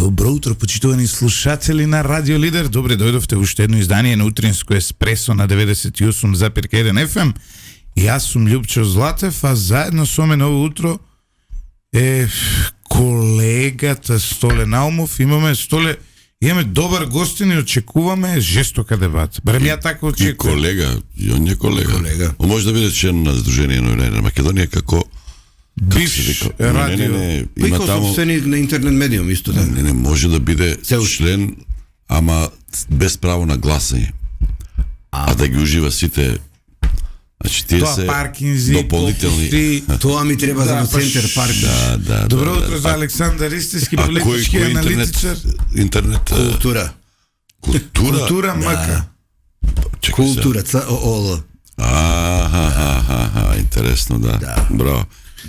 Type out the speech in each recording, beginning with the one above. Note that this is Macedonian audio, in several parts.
Добро утро, почитувани слушатели на Радио Лидер. Добре дојдовте уште едно издание на Утринско еспресо на 98,1 FM. И јас сум Љупчо Златев, а заедно со мене ово утро е колегата Столе Наумов. Имаме добар гостин и очекуваме жестока дебата. Барем ја така очекувам. И он е колега. Он може да биде член на Сдружение новинari на Македонија како бивш радио. Има таму собственик на интернет медиум исто така. Не може да биде член, ама без право на гласање. А да ги ужива сите. Значи тие се дополнителни. Тоа ми треба за центар парк. Да. Добро утро за Александар Истински, политички аналитичар. Интернет. Култура мака. Култура ЦООЛ. Интересно, да. Браво.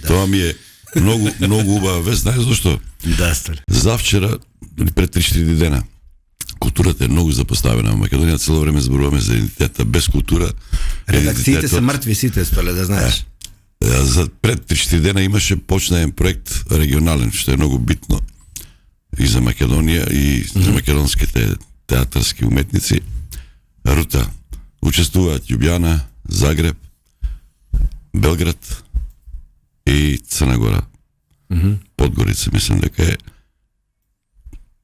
Тоа ми е многу убава вест, знаеш зашто? Да, стар. Завчера, пред 3-4 дена, културата е многу запоставена. Во Македонија цело време зборуваме за идентитета, без култура. Редакциите се мртви сите, Столе, да знаеш. За пред 3-4 дена имаше почнаен проект регионален, што е многу битно и за Македонија и за македонските театарски уметници. Рута. Учествуваат Љубљана, Загреб, Белград и Црна Гора. Подгорица, мислам дека е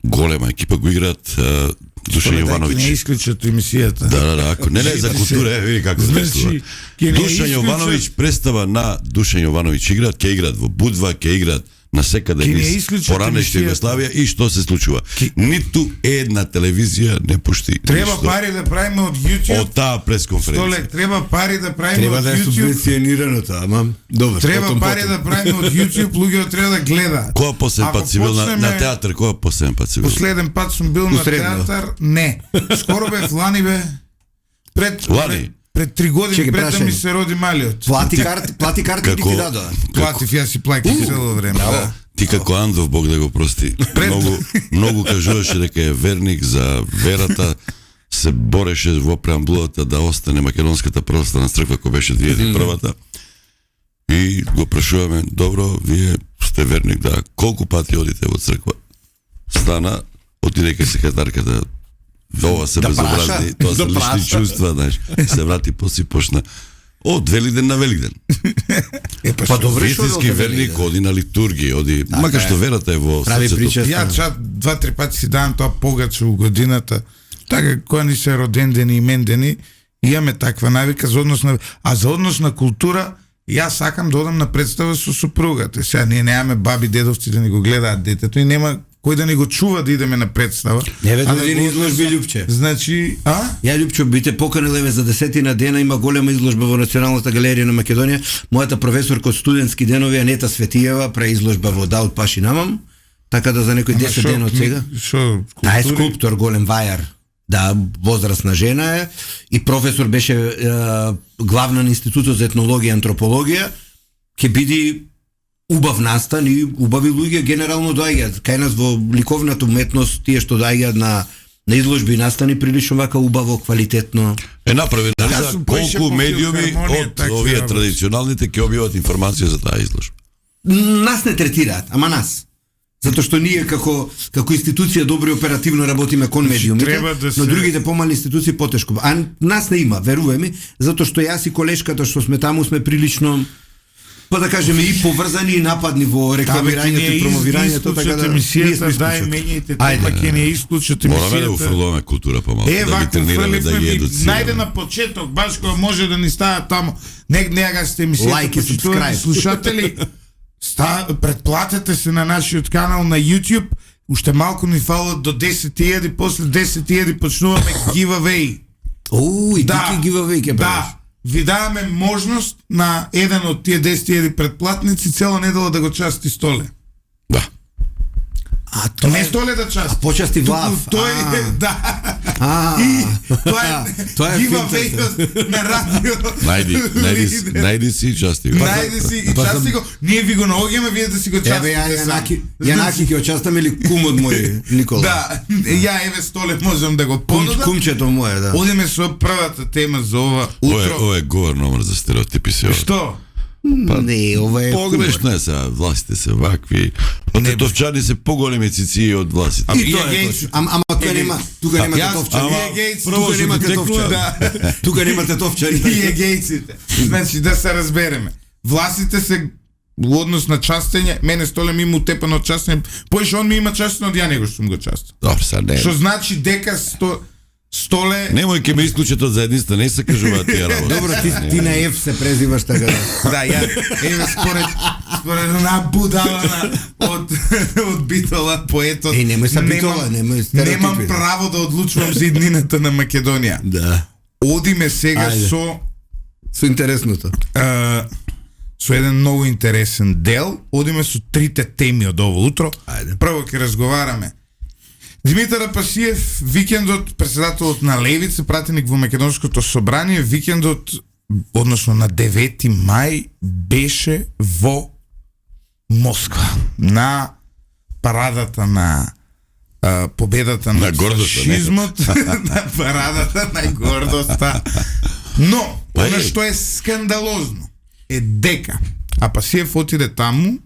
голема екипа, го играат Душан Јовановиќ. Не исклучат емисијата. Да, ако не за култура, види како се случува. Душан Јовановиќ представа на Душан Јовановиќ играат, ќе играат во Будва, ќе играат на секаде низ поранешна Југославија и што се случува? Ниту една телевизија не пушти. Треба пари да правиме од YouTube. Од таа пресконференција. Столе, треба пари да правиме од YouTube. Треба да е субвенционирано тоа, ама добро. Треба пари да правиме од YouTube, луѓето треба да гледаат. Која последен пат си бил на театар? Која последен пат си бил? Последен пат сум бил на театар, не. Скоро бев лани бе. Пред 3 години пред да ми се роди малиот. Плати карти ти дадоа. Платив, јас си платив цело време. Ти како Андов, Бог да го прости. Многу кажуваше дека е верник за верата, се бореше во преамбулата да остане Македонската православна црква која беше 2001-та. И го прашуваме, добро, вие сте верник, да, колку пати одите во црква? Стана, отиде кај секретарката, ова се безобразни, тоа се лични чувства, знаеш, се врати после почна од Великден на Великден. Па добре што вистински верник оди на литургија, оди, макар што верата е во срцето. Ја чат 2-3 пати си давам тоа погаче во годината, така која ни се родендени и имендени, имаме таква навика за однос на, а за однос на култура, јас сакам да одам на представа со супругата. Сега ние немаме баби, дедовци да ни го гледаат детето и нема кој да ни го чува да идеме на представа. Не ве да ни изложби Љупче. Значи, Ја Љупчо бите поканил еве за 10 дена, има голема изложба во Националната галерија на Македонија. Мојата професорка од студентски денови Анета Светиева прави изложба во Даут Паши Намам. Така да за некој 10 дена од сега. Таа е скулптор голем вајар. Да, возрастна жена е и професор беше главна на Институтот за етнологија и антропологија. Ќе биде убав настан и убави луѓе генерално доаѓаат. Кај нас во ликовната уметност тие што доаѓаат на изложби и настани прилично вака убаво, квалитетно. Е направено за колку медиуми од овие традиционалните ќе објават информација за таа изложба. Нас не третираат, ама нас. Затоа што ние како институција добро и оперативно работиме кон медиумите, но другите помали институции потешко. А нас не има, верувај ми, затоа што јас и колешката што сме таму сме прилично, па да кажеме, и поврзани и нападни во рекламирањето и промовирањето, така да емисијата дај менјајте тема, ќе не исклучат емисијата. Мораме да го фрлуваме култура помалку, да ги тренираме, да ги едуцираме. Најде на почеток, баш кога може да ни става таму. Не гасите емисијата, почитувани слушатели. Предплатете се на нашиот канал на YouTube. Уште малку ни фалат до 10.000, после 10.000 почнуваме giveaway. И таки giveaway ќе правиш. Ви даваме можност на еден од тие 10.000 предплатници цела недела да го части Столе. Да. Не Столе да части. Почасти Влав. Тој е, да. И тоа е giveaway на радио. Најди си и части го. Најди си и части го. Ние ви го наоѓаме, вие да си го частите. Јанаки ќе очастаме или кум од мој Никола. Да, ја еве Столе можам да го понудам. Кумчето моје, да. Одиме со првата тема за ова утро. Ова е говор номер за стереотипи си. Што? Не, ова е Погрешно е сега, властите се вакви. Тетовчани се поголеми цици од властите. И тоа е точно. Ама тука нема тетовчани. Тука нема тетовчани. Тука нема тетовчани. И егејците. Значи да се разбереме. Властите се во однос на частење, мене Столе ми има утепано од частење, поише он ми има частено од ја него што сум го частен. Добро, са не. Што значи дека Столе... Немој ке ме исклучат од заедниста, не се кажуваат тие работи. Добро, ти на Ев се презиваш така. Да, ја, еве според она будала од Битола, поетот. Немој са Битола, немој стереотипи. Немам право да одлучувам за иднината на Македонија. Да. Одиме сега со интересното. Со еден многу интересен дел, одиме со трите теми од ово утро. Ајде. Прво ќе разговараме. Димитар Апасиев, викендот, председателот на Левица, пратеник во Македонското собрание, викендот, односно на 9 мај, беше во Москва, на парадата на победата на фашизмот, на парадата на гордоста. Но, она што е скандалозно, е дека Апасиев отиде таму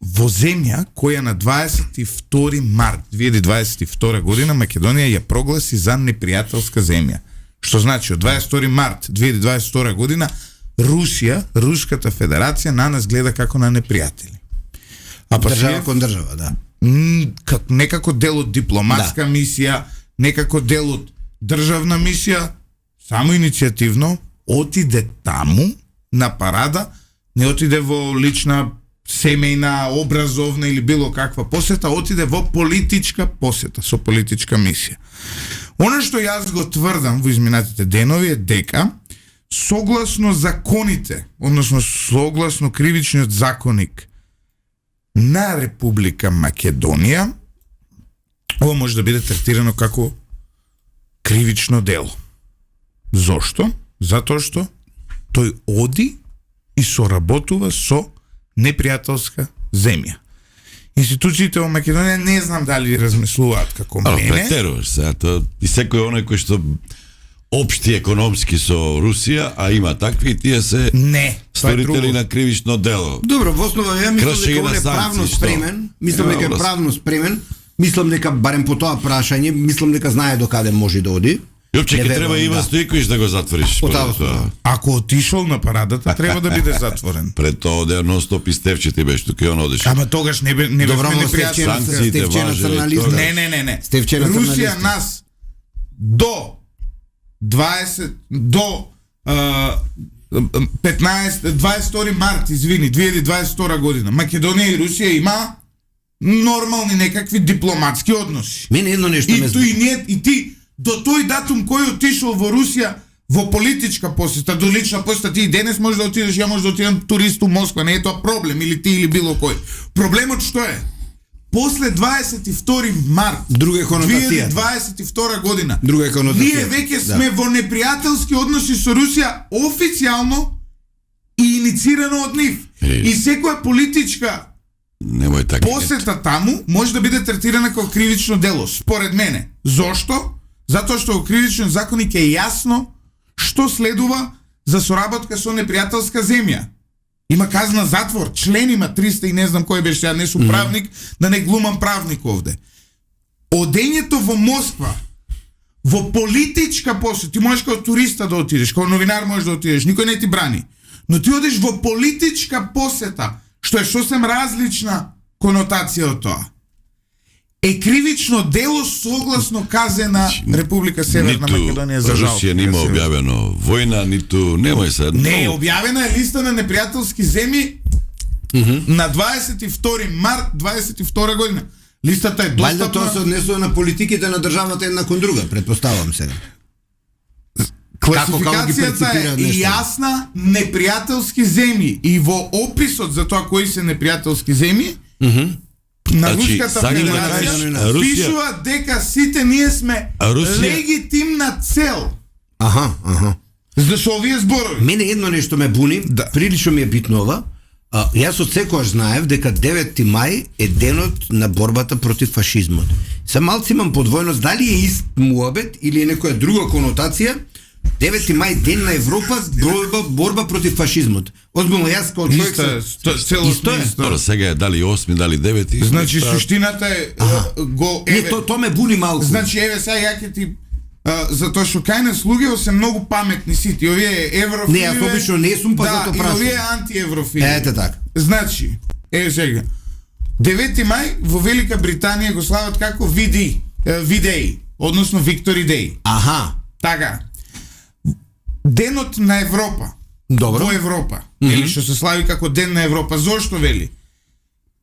во земја која на 22 март 2022 година Македонија ја прогласи за непријателска земја. Што значи од 22 март 2022 година Русија, Руската федерација на нас гледа како на непријатели. Држава кон држава, да. Некако дел од дипломатска мисија, некако дел од државна мисија, само иницијативно отиде таму на парада, не отиде во лична семејна, образовна или било каква посета, отиде во политичка посета, со политичка мисија. Оно што јас го тврдам во изминатите денови е дека согласно законите, односно согласно кривичниот законник на Република Македонија, ова може да биде третирано како кривично дело. Зошто? Затоа што тој оди и соработува со непријателска земја. Институциите во Македонија не знам дали размислуваат како мене. Претеруваш се, и секој оној кој што општи економски со Русија, а има такви, тие се сторители на кривично дело. Добро, во основа ја мислам дека он е правно спремен, мислам дека барем по тоа прашање, мислам дека знае до каде може да оди. Јопче, ке треба Иван Стојковиќ да го затвориш. Ако отишол на парадата, треба да биде затворен. Пред тоа оде нон-стоп и Стевче беше тука и он одеше. Ама тогаш не бевме непријатели. Санкциите важат. Не. Русија нас до 22 март, 2022 година, Македонија и Русија има нормални некакви дипломатски односи. Мене едно нешто И ти до тој датум кој отишол во Русија во политичка посета, до лична посета, ти и денес може да отидеш, ја може да отидам турист у Москва, не е тоа проблем, или ти или било кој. Проблемот што е? После 22 март 2022 година, ние веќе сме во непријателски односи со Русија официјално и иницирано од нив. И секоја политичка посета таму може да биде третирана како кривично дело, според мене. Зошто? Затоа што во кривичниот законник е јасно што следува за соработка со непријателска земја. Има казна затвор, член има 300 и не знам кој беше, ја не сум правник, да не глумам правник овде. Одењето во Москва, во политичка посета, ти можеш како туриста да отидеш, како новинар можеш да отидеш, никој не ти брани. Но ти одиш во политичка посета, што е сосем различна конотација од тоа. Е кривично дело согласно казе на Република Северна Македонија за жал. Русија нема објавено војна, ниту немај се. Не, објавена е листа на непријателски земји на 22 март 22 година. Листата е достапна. Вајда тоа се однесува на политиките на државата една кон друга, претпоставам сега. Класификацијата е јасна, непријателски земји, и во описот за тоа кои се непријателски земји на Руската федерација пишува дека сите ние сме легитимна цел. За овие зборови. Мене едно нешто ме буни, прилично ми е битно ова. Јас од секојаш знаев дека 9 мај е денот на борбата против фашизмот. Са малци имам подвојност дали е ист муабет или е некоја друга конотација 9 мај ден на Европа, борба против фашизмот. Озбилно јас како човек целосно Добро, сега е дали 8, дали 9. Значи суштината е го Не, то ме буни малку. Значи еве сега ја ќе ти затоа што кај нас луѓето се многу паметни сите. Овие еврофили. Не, јас обично не сум, па затоа прашам. Да, и овие антиеврофили. Ете така. Значи, еве сега. 9 мај во Велика Британија го слават како V-Day, односно Victory Day. Аха. Така. Денот на Европа. Добро. Во Европа. Или што се слави како Ден на Европа. Зошто вели?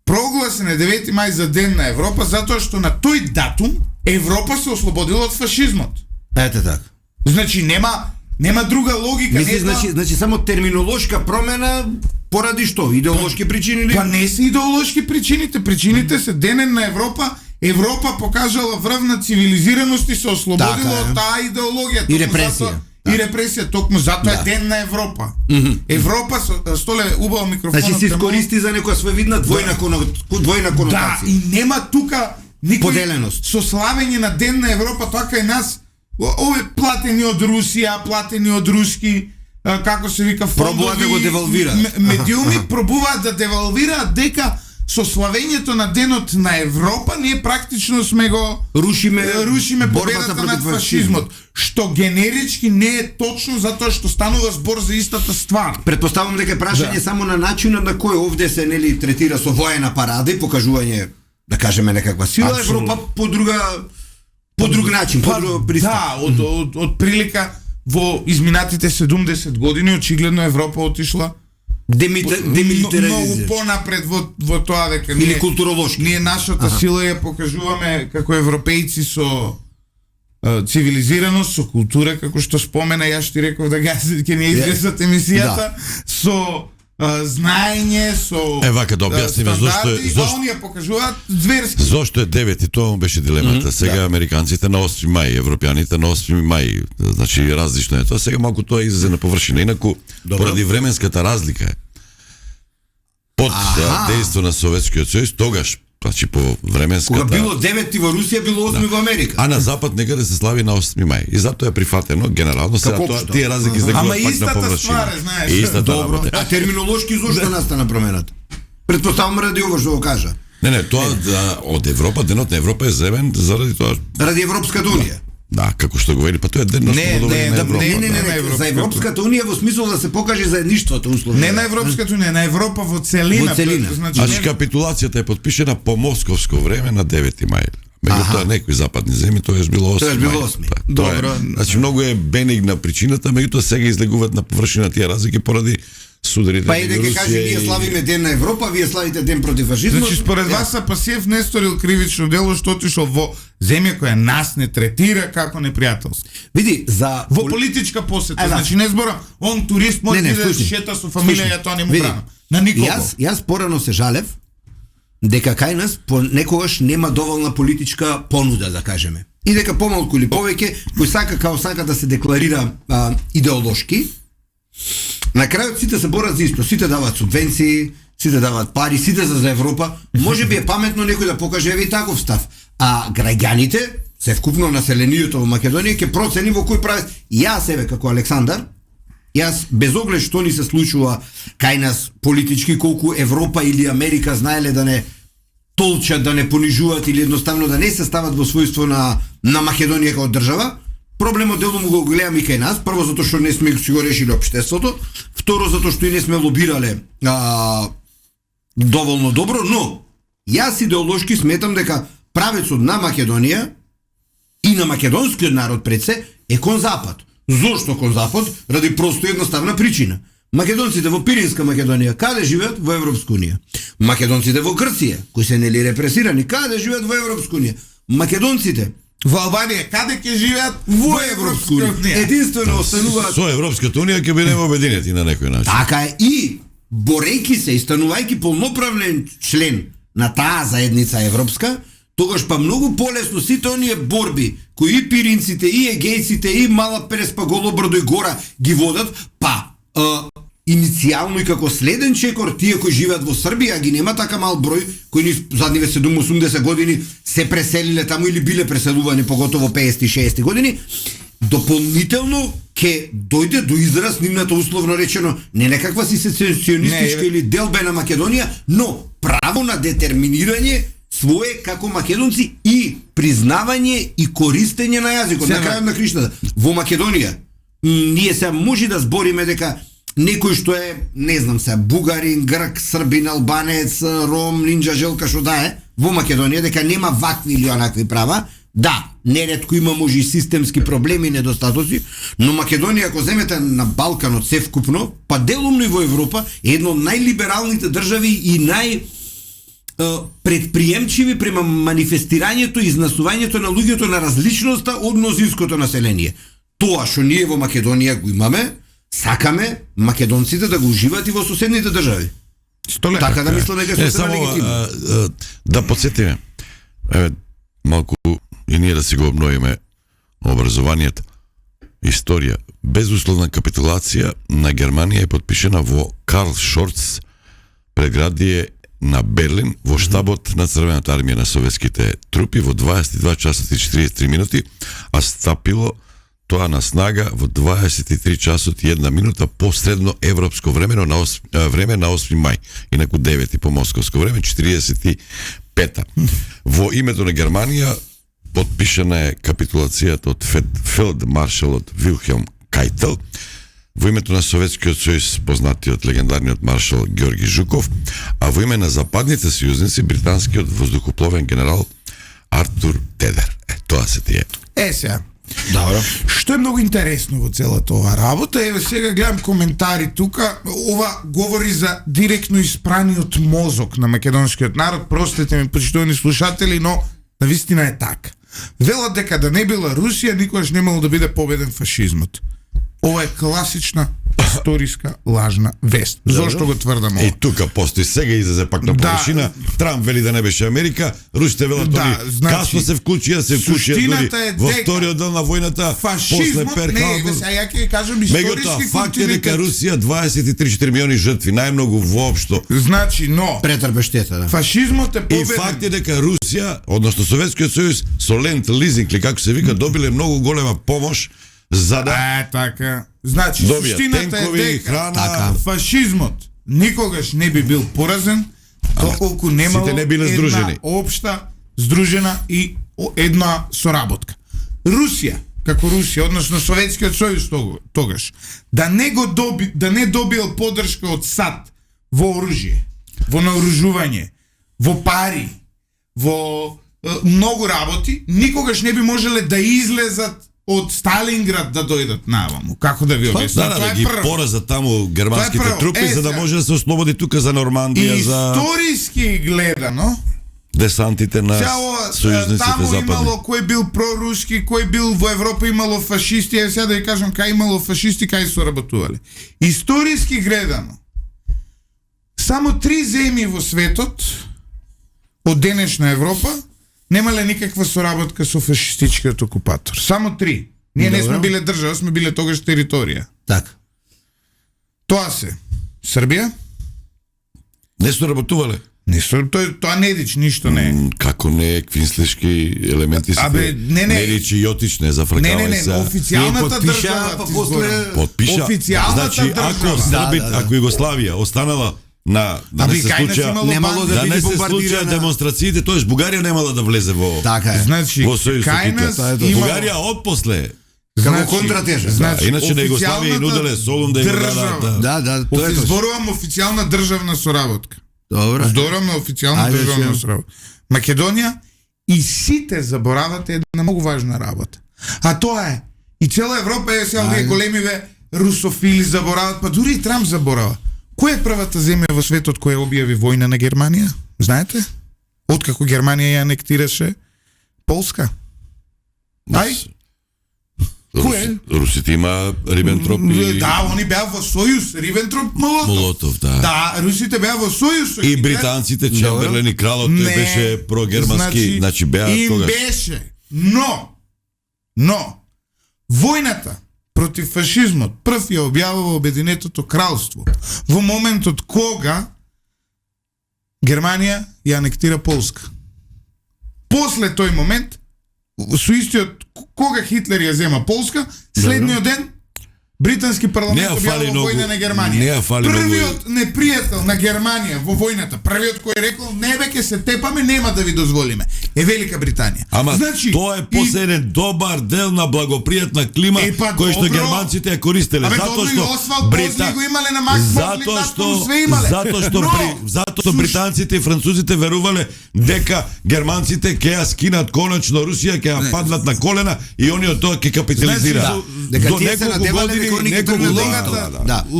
Прогласен е 9 мај за Ден на Европа затоа што на тој датум Европа се ослободила од фашизмот. Ете така. Значи нема друга логика. Мисли, значи само терминолошка промена поради што? Идеолошки причини или? Па не се идеолошки причините. Причините се Денен на Европа. Европа покажала врв на цивилизираност и се ослободила од таа идеологија. И репресија. И репресија, токму затоа е Ден на Европа. Европа, Столе, убаво микрофонот. Значи се искористи за некоја своевидна двојна конотација. Да, и нема тука никој поделеност. Со славење на Ден на Европа, тоа кај нас, ове платени од Русија, платени од руски, како се вика, фондови, пробуваат да го девалвираат. Медиуми пробуваат да девалвираат дека со славењето на Денот на Европа ние практично сме го рушиме победата над фашизмот, што генерички не е точно затоа што станува збор за истата ствар. Претпоставувам дека прашање само на начинот на кој овде се нели третира со воена парада и покажување, да кажеме, некаква сила. Европа по друг начин, по друг пристап. Да, од прилика во изминатите 70 години очигледно Европа отишла демилитаризација. Многу понапред во тоа дека или културолошки. Ние нашата сила ја покажуваме како европејци со цивилизираност, со култура, како што спомена, јас ти реков да ќе не излезат емисијата, со знаење, со вака да објасниме зошто оние покажуваат зверски. Зошто е 9 и тоа беше дилемата. Сега американците на 8 мај, европјаните на 8 мај. Значи различно е тоа. Сега малку тоа излезе на површина. Инаку поради временската разлика е. Под дејство на Советскиот сојуз тогаш, значи по временската. Кога било 9 во Русија, било 8 во Америка. А на запад некаде се слави на 8 мај. И затоа е прифатено генерално сега тоа тие разлики излегуваат пак на површина. Истата добро. А терминолошки зошто настана промената? Претпоставам ради ова што го кажа. Не, тоа од Европа, Денот на Европа е земен заради тоа. Ради Европската унија. Да, како што го вели, па тоа е ден на ослободување на Европа. Не, за Европската унија во смисол да се покаже заедништвото условно. Не на Европската унија, на Европа во целина. Значи капитулацијата е подпишена по московско време на 9 мај. Меѓутоа некои западни земји тоа е било 8. Тоа е било 8. Добро. Значи многу е бенигна причината, меѓутоа сега излегуваат на површина тие разлики поради сударите. Па и дека каже ние славиме Ден на Европа, вие славите Ден против фашизмот. Значи според вас Апасиев не сторил кривично дело што отишол во земја која нас не третира како непријателство. Види, во политичка посета, значи не збора, он турист може да шета со фамилија, тоа не му брана. На никого. Јас порано се жалев дека кај нас некогаш нема доволна политичка понуда, да кажеме. И дека помалку или повеќе кој сака да се декларира идеолошки. На крајот сите се борат за исто, сите даваат субвенции, сите даваат пари, сите за Европа. Може би е паметно некој да покаже еви таков став. А граѓаните, севкупно населението во Македонија ќе процени во кој правец. Јас себе како Александар, јас без оглед што ни се случува кај нас политички, колку Европа или Америка знаеле да не толчат, да не понижуваат или едноставно да не се стават во својство на Македонија како држава. Проблемот делом го гледам и кај нас, прво затоа што не сме си го решили општеството, второ затоа што и не сме лобирале доволно добро, но јас идеолошки сметам дека правецот на Македонија и на македонскиот народ пред се е кон запад. Зошто кон запад? Ради просто едноставна причина. Македонците во Пиринска Македонија каде живеат? Во Европска унија. Македонците во Грција, кои се нели репресирани, каде живеат? Во Европска унија. Македонците во Албанија каде ќе живеат? Во Европска унија. Единствено остануваат со Европската унија ќе бидеме обединети на некој начин. Така е, и борејќи се и станувајќи полноправен член на таа заедница европска, тогаш па многу полесно сите оние борби кои и пиринците, и егејците, и Мала Преспа, Голобрдо и Гора ги водат, па иницијално и како следен чекор тие кои живеат во Србија, ги нема така мал број кои ни задниве 7-80 години се преселиле таму или биле преселувани, поготово 50-60 години, дополнително ке дојде до израз нивната условно речено не некаква сецесионистичка или делбена Македонија, но право на детерминирање свое како македонци и признавање и користење на јазикот. На крајот на криштата, во Македонија ние се може да збориме дека некој што е, не знам се, бугарин, грк, србин, албанец, ром, нинџа, желка, што да е, во Македонија, дека нема вакви или онакви права. Да, неретко има може и системски проблеми и недостатоци, но Македонија, ако земете на Балканот севкупно, па делумно и во Европа, е едно од најлибералните држави и предприемчиви према манифестирањето и изнасувањето на луѓето на различноста од мнозинското население. Тоа што ние во Македонија го имаме, сакаме македонците да го уживаат и во соседните држави. Така да мислам дека се легитимно. Да подсетиме. Малку и ние да си го обновиме образованието. Историја. Безусловна капитулација на Германија е подпишена во Карл Шорц предградие на Берлин во штабот на Црвената армија на советските трупи во 22 часот и 43 минути, а стапило тоа на снага во 23 часот и 1 минута по средно европско време на 8 мај, инаку 9 по московско време 45-та. Во името на Германија подпишана е капитулацијата од фелдмаршалот Вилхелм Кајтел, во името на Советскиот сојуз познатиот легендарниот маршал Ѓорги Жуков, а во име на западните сојузници британскиот воздухопловен генерал Артур Тедер. Тоа се тие. Сега. Добро. Што е многу интересно во целата ова работа, еве сега гледам коментари тука, ова говори за директно испраниот мозок на македонскиот народ, простете ми, почитувани слушатели, но навистина е така. Велат дека да не била Русија, никогаш немало да биде победен фашизмот. Ова е класична историска лажна вест. Зошто го тврдам ова? И тука постои сега излезе пак на површина. Трамп вели да не беше Америка, русите велат касно се вклучија, дури во вториот дел на војната, после Перл Харбор. Ја ќе кажам историски факт е дека Русија 23 милиони жртви, најмногу воопшто. Значи, но претрпе штета, да. Фашизмот е победен. И факт е дека Русија, односно Советскиот сојуз, со Ленд лизинг, или како се вика, добиле многу голема помош за да така. Значи, суштината е дека фашизмот никогаш не би бил поразен доколку немало една општа, здружена и една соработка. Русија, како Русија, односно Советскиот сојуз тогаш, да не добил поддршка од САД во оружје, во наоружување, во пари, во многу работи, никогаш не би можеле да излезат од Сталинград да дојдат наваму. Како да ви објаснам? Да ги поразат таму германските трупи за да може да се ослободи тука за Нормандија, за историски гледано десантите на сојузниците таму западни. Имало кој бил проруски, кој бил во Европа, имало фашисти, сега да ви кажам кај имало фашисти, кај соработувале. Историски гледано, само 3 земји во светот од денешна Европа немале никаква соработка со фашистичкиот окупатор. Само 3. Ние не сме биле држава, сме биле тогаш територија. Така. Тоа се Србија. Не соработувале. Тоа не дич, ништо не е. Како не е квинслешки елементи се. Не речи Јотич, не зафркавај се. Не, официјалната држава подпиша. Значи, ако Србија, ако Југославија останала да не се случија демонстрациите, тоеш Бугарија немала да влезе во значи, во сојузот. Бугарија отпосле како контратежа. Иначе на Југославија и нуделе солум да им дадат. Да, тоа е. Зборувам официјална државна соработка. Добро. Зборувам на официјална државна соработка. Македонија и сите заборавате една многу важна работа. А тоа е и цела Европа е сега овие големиве русофили заборават, па дури и Трамп заборава. Која е првата земја во светот која објави војна на Германија? Знаете? Откако Германија ја анектираше Полска. Ај? Кој? Русите има Рибентроп и... Да, они беа во сојуз, Рибентроп, Молотов. Да, русите беа во сојуз. И британците, Чемберлен и кралот, тој беше прогермански, значи беа тогаш. Им беше, но, војната против фашизмот прв ја објавува Обединетото кралство во моментот кога Германија ја анектира Полска. После тој момент, со истиот кога Хитлер ја зема Полска, следниот ден британски парламент објавил многу, војна на Германија. Не ја фали Првиот непријател на Германија во војната, првиот кој рекол не бе ќе се тепаме, нема да ви дозволиме, е Велика Британија. Ама значи, тоа е после еден добар дел на благопријатна клима кој што германците ја користеле, затоа што го имале на Макс затоа што британците и французите верувале дека германците ќе ја скинат конечно Русија, ќе ја паднат на колена и они од тоа ќе капитализираат. До неколку години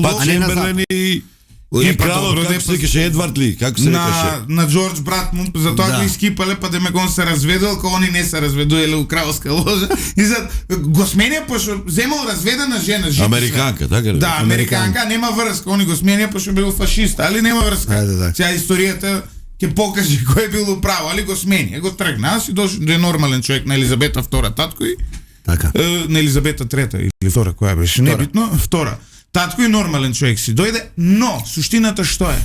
па Чемберлен и кралот, како се викаше, Едвард ли, како се викаше? На Джордж брат му, за тоа го искипале, па да ме гон се разведел, кога они не се разведуеле у кралска ложа, и за го сменија, пошто земал разведена жена. Американка, така ли? Да, американка, нема врска, они го сменија, пошто бил фашист, али нема врска. Сега историјата ќе покаже кој е бил управо, али го сменија, го тргна, аз и дошол до нормален човек на Елизабета II татко и така. На Елизабета III или II, која беше, небитно, втора. Татко и нормален човек си дојде, но суштината што е?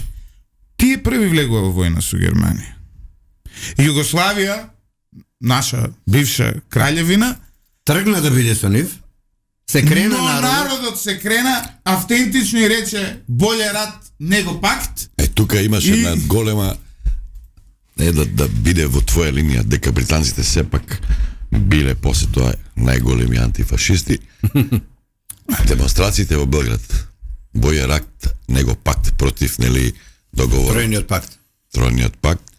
Тие први влегува во војна со Германија. Југославија, наша бивша краљевина, тргна да биде со нив, се крена но народот се крена автентично и рече боле рат него пакт. Тука имаш една голема да биде во твоја линија дека британците сепак биле после тоа најголеми антифашисти. Демонстрациите во Белград, бој рат него пакт против договор. Тројниот пакт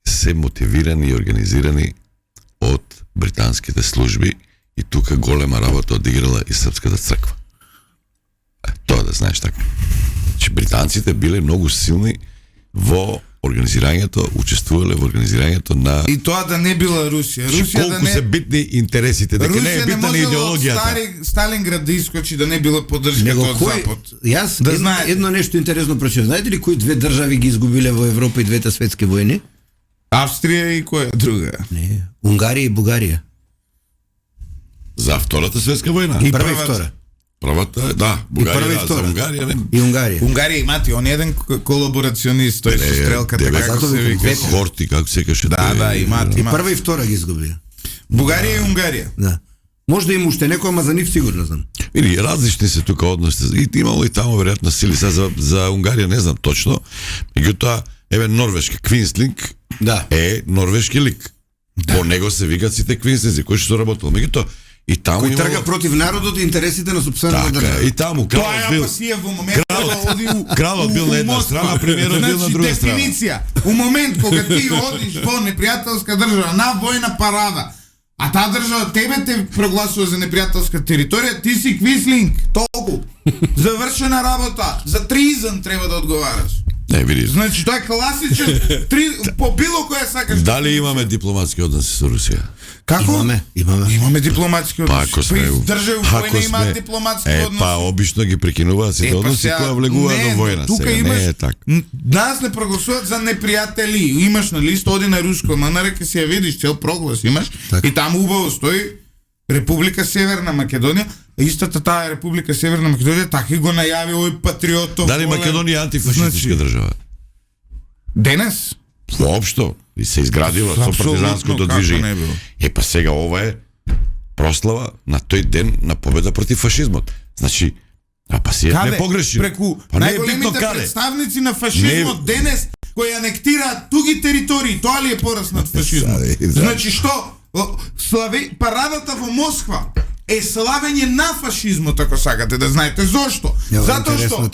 се мотивирани и организирани од британските служби и тука голема работа одиграла и Српската црква. Тоа да знаеш така. Че британците биле многу силни во организирањето, учествувале во организирањето на... И тоа да не била Русија. Русија колку да не... се битни интересите, дека не е битна идеологијата. Русија не Сталинград да искочи да не било поддршката од Запад. Јас едно нешто интересно прочитав. Знаете ли кои две држави ги изгубиле во Европа и двете светски војни? Австрија и која друга? Не, Унгарија и Бугарија. За Втората светска војна? И прва и втора. Првата, да, Бугарија, за Унгарија, не. И Унгарија. Унгарија имате он еден колаборационист, тој со стрелката, како се вика. Хорти, како се каже. Да, имате. И прва и втора ги изгубија. Бугарија и Унгарија. Да. Може да има уште некој, ама за нив сигурно знам. Или различни се тука односи. И имало и таму веројатно сили, за Унгарија не знам точно. Меѓутоа, еве норвешки Квинслинг е норвешки лик. По него се викаат сите квинслинзи кои што работел. Меѓутоа и таму кој трга против народот и интересите на сопствената држава. И таму кралот бил во момент кралот бил на една страна, премиерот бил на друга страна. Дефиниција. У момент кога ти одиш во непријателска држава на војна парада, а таа држава тебе те прогласува за непријателска територија, ти си квислинг, толку. Завршена работа, за тризан треба да одговараш. Не, видиш. Значи тоа е класичен по било која сакаш. Дали имаме дипломатски односи со Русија? Како? Имаме дипломатски односи. Па ако сме држави во војна имаат дипломатски односи. Па обично ги прекинуваат сите односи кои влегуваат во војна. Тука сега имаш, не е така. Нас не прогласуваат за непријатели. Имаш на лист, оди на руско МНР, ќе си ја видиш, цел проглас имаш. Так. И таму убаво стои Република Северна Македонија. Истата таа Република Северна Македонија така и го најави овој патриотов. Дали Македонија е антифашистичка држава? Денес? Воопшто. И се изградила со партизанското движење. Па сега ова е прослава на тој ден на победа против фашизмот. Значи, Апасијат не погреши. Преку најголемите представници на фашизмот денес кои анектираат туги територии, тоа ли е пораснат фашизмот? Значи што? Парадата во Москва е славење на фашизмот, ако сакате да знаете. Зошто? Затоа што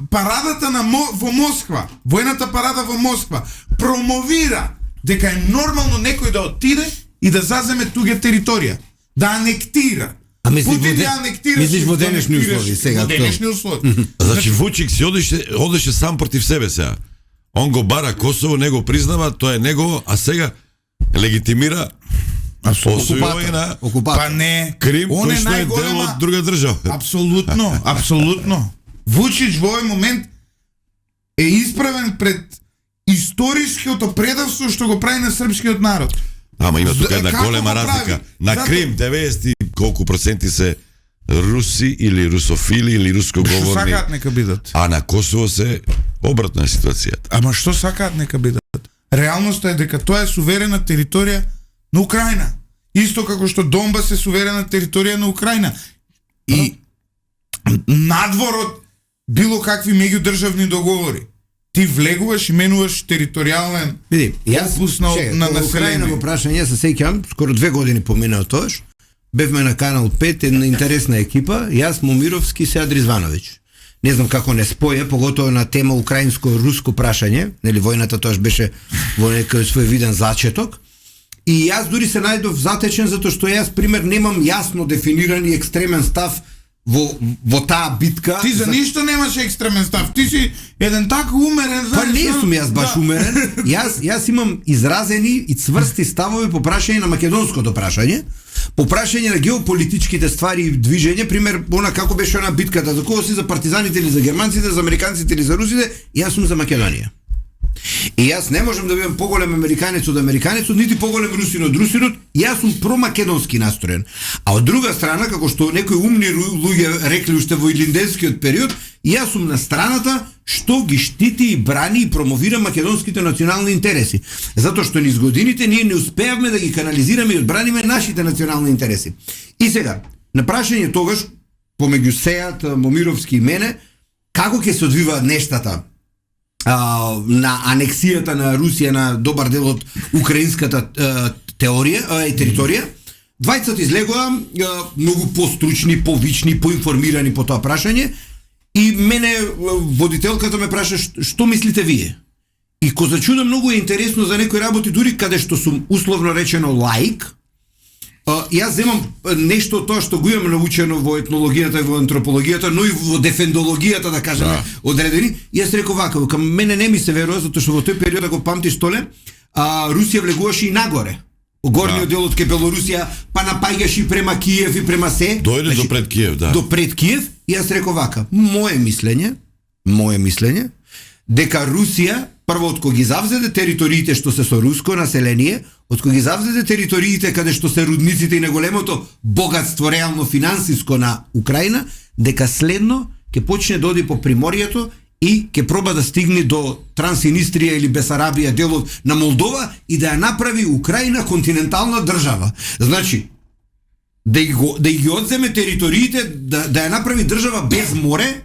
парадата во Москва, војната парада во Москва промовира дека е нормално некој да отиде и да заземе туѓа територија, да анектира. Мислиш во денешни услови сега? Во денешни услови. Значи Вучик си одеше сам против себе сега. Он го бара Косово, не го признава, тоа е негово, а сега легитимира освојување на па не Крим, кој што е дел од друга држава. Апсолутно, апсолутно. Вучич во овој момент е исправен пред историското предавство што го прави на српскиот народ. Ама има тука една голема разлика. На Крим 90 колку проценти се руси или русофили или рускоговорни. Што сакаат нека бидат. А на Косово се обратна ситуацијата. Ама што сакаат нека бидат? Реалноста е дека тоа е суверена територија на Украина. Исто како што Донбас е суверена територија на Украина. И надвор од било какви меѓудржавни договори. Ти влегуваш и менуваш територијален опус на население. Украина во прашање, се сеќам, скоро 2 години помина од тоаш, бевме на Канал 5, една интересна екипа, јас, Момировски, Сеад Ризвановиќ. Не знам како не споја, поготово на тема украинско-руско прашање, нели војната тоаш беше во некој свој виден зачеток. И јас дури се најдов затечен затоа што јас пример немам јасно дефиниран и екстремен став во таа битка. Ти за ништо немаш екстремен став. Ти си еден така умерен. Па не сум јас баш умерен. Јас имам изразени и цврсти ставови по прашање на македонското прашање, по прашање на геополитичките ствари и движење, пример, она како беше она битката, за кого си, за партизаните или за германците, за американците или за русите, јас сум за Македонија. И јас не можам да бидам поголем американец од американецот, нити поголем русин од русинот, јас сум промакедонски настроен. А од друга страна, како што некои умни луѓе рекли уште во илинденскиот период, јас сум на страната што ги штити и брани и промовира македонските национални интереси. Затоа што низ годините ние не успеавме да ги канализираме и одбраниме нашите национални интереси. И сега, на прашање тогаш, помеѓу Сеат, Момировски и мене, како ќе се одвиваат нештата на анексијата на Русија на добар дел од украинската територија, двајцата излегоа многу постручни, повични, поинформирани по тоа прашање и мене водителката ме праша што мислите вие? И ко зачуда многу е интересно за некои работи, дури каде што сум условно речено лаик, јас земам нешто тоа што го имам научено во етнологијата и во антропологијата, но и во дефендологијата, да кажеме, одредени. И јас реков вака, кај мене не ми се верува, затоа што во тој период, ако памтиш Толе, Русија влегуваше и нагоре. Горниот дел од Белорусија, па напаѓаше и према Киев и према се. Дојде до пред Киев, да. До пред Киев, и јас реков вака, моје мислење, дека Русија прво од кога ги завзеде териториите што се со руско население, од кога ги завзеде териториите каде што се рудниците и наголемото богатство реално финансиско на Украина, дека следно ќе почне да оди по приморието и ќе проба да стигне до Трансинистрија или Бесарабија, делот на Молдова, и да ја направи Украина континентална држава. Значи, да ги одземе териториите, да ја направи држава без море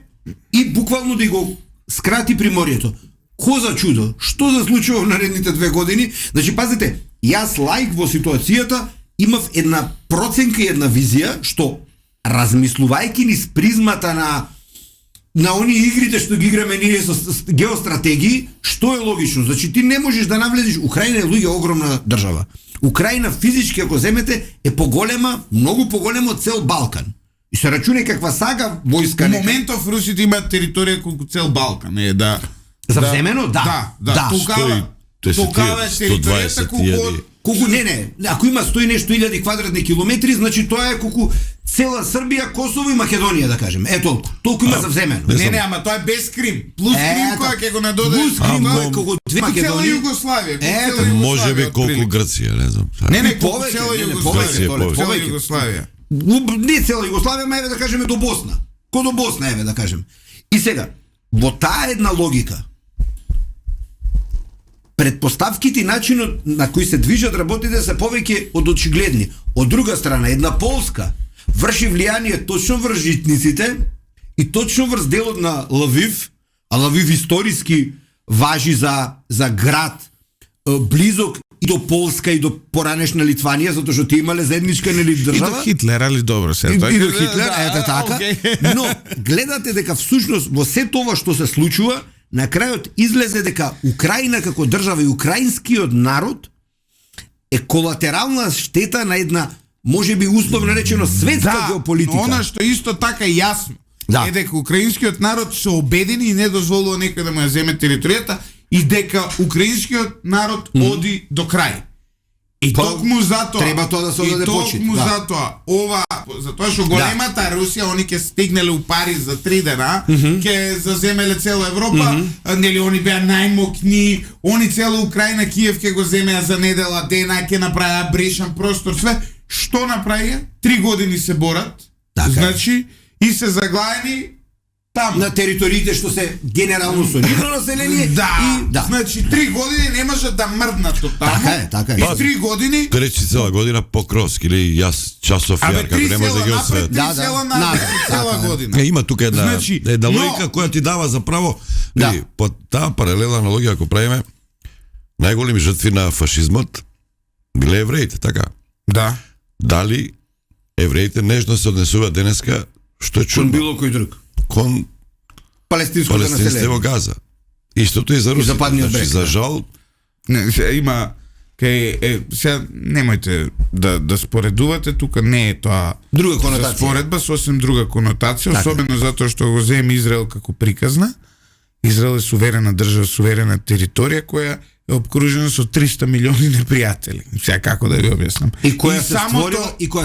и буквално да го скрати приморието. Ко за чудо? Што се случува во наредните 2 години? Значи, пазите, јас лаик во ситуацијата имав една проценка и една визија, што размислувајќи низ призмата на оние игрите што ги играме ние со геостратегии, што е логично? Значи, ти не можеш да навлезеш. Украина е луѓе огромна држава. Украина физички, ако земете, е поголема, многу поголема од цел Балкан. И се рачуне каква сага војска. Во моментов русите имаат територија колку цел Балкан, да. Завземено? Да. Толкава територијата колку не, ако има 100 и нешто илјади квадратни километри, значи тоа е колку цела Србија, Косово и Македонија, да кажеме. Толку има завземено. Не, ама тоа е без Крим. Плюс Крим која ќе го надоде. Плюс Крим која колку две Македонија. Цела Југославија. Можеби колку Грција, не знам. Не, колку цела Југославија. Не цела Југославија, ма еве да кажеме до Босна. Ко до Босна, еве да кажеме. И сега, во таа една логика, предпоставките и начинот на кој се движат работите се повеќе од очигледни. Од друга страна, една Полска врши влијание точно врз житниците и точно врз делот на Лавив, а Лавив историски важи за град близок и до Полска и до поранешна Литванија, затоа што тие имале заедничка држава. И до Хитлер, али добро се. И до Хитлер, ете така. Но гледате дека всушност во се тоа што се случува, на крајот излезе дека Украина како држава и украинскиот народ е колатерална штета на една, можеби условно речено, светска геополитика. Она што исто така јасно е дека украинскиот народ се обедини и не дозволува некој да му ја земе територијата и дека украинскиот народ оди до крај. И токму затоа треба тоа да се одаде почит. Токму затоа затоа што големата Русија, они ќе стигнале у Париз за 3 дена, ќе заземеле цела Европа, нели они беа најмокни, они цела Украина, Киев ќе го земеа за недела дена, ќе направеа брешан простор, све. Што направија? 3 години се борат. Значи, и се заглаени таму. На териториите што се генерално со нивно население Да, и да. значи 3 години не може да мрднат од таму. Така е. И 3 години Речи цела година по Кровски или јас часов јар, како не може да ги освои. Да, села на цела година. Има тука една Значи, логика која ти дава заправо, по таа паралелна аналогија ако правиме, најголеми жртви на фашизмот биле евреите, така. Да. Дали евреите нежно се однесуваат денеска, што е Кон чудно, било кој друг. кон Палестинското палестинците население. во Газа. Истото и за Русија. Западниот брег, за да. жал, Не, има сега немојте да споредувате, тука не е тоа Друга за конотација. споредба, сосем друга конотација, Така. особено затоа што го земе Израел како приказна. Израел е суверена држава, суверена територија која е обкружена со 300 милиони непријатели. Сега како да ви објаснам. И која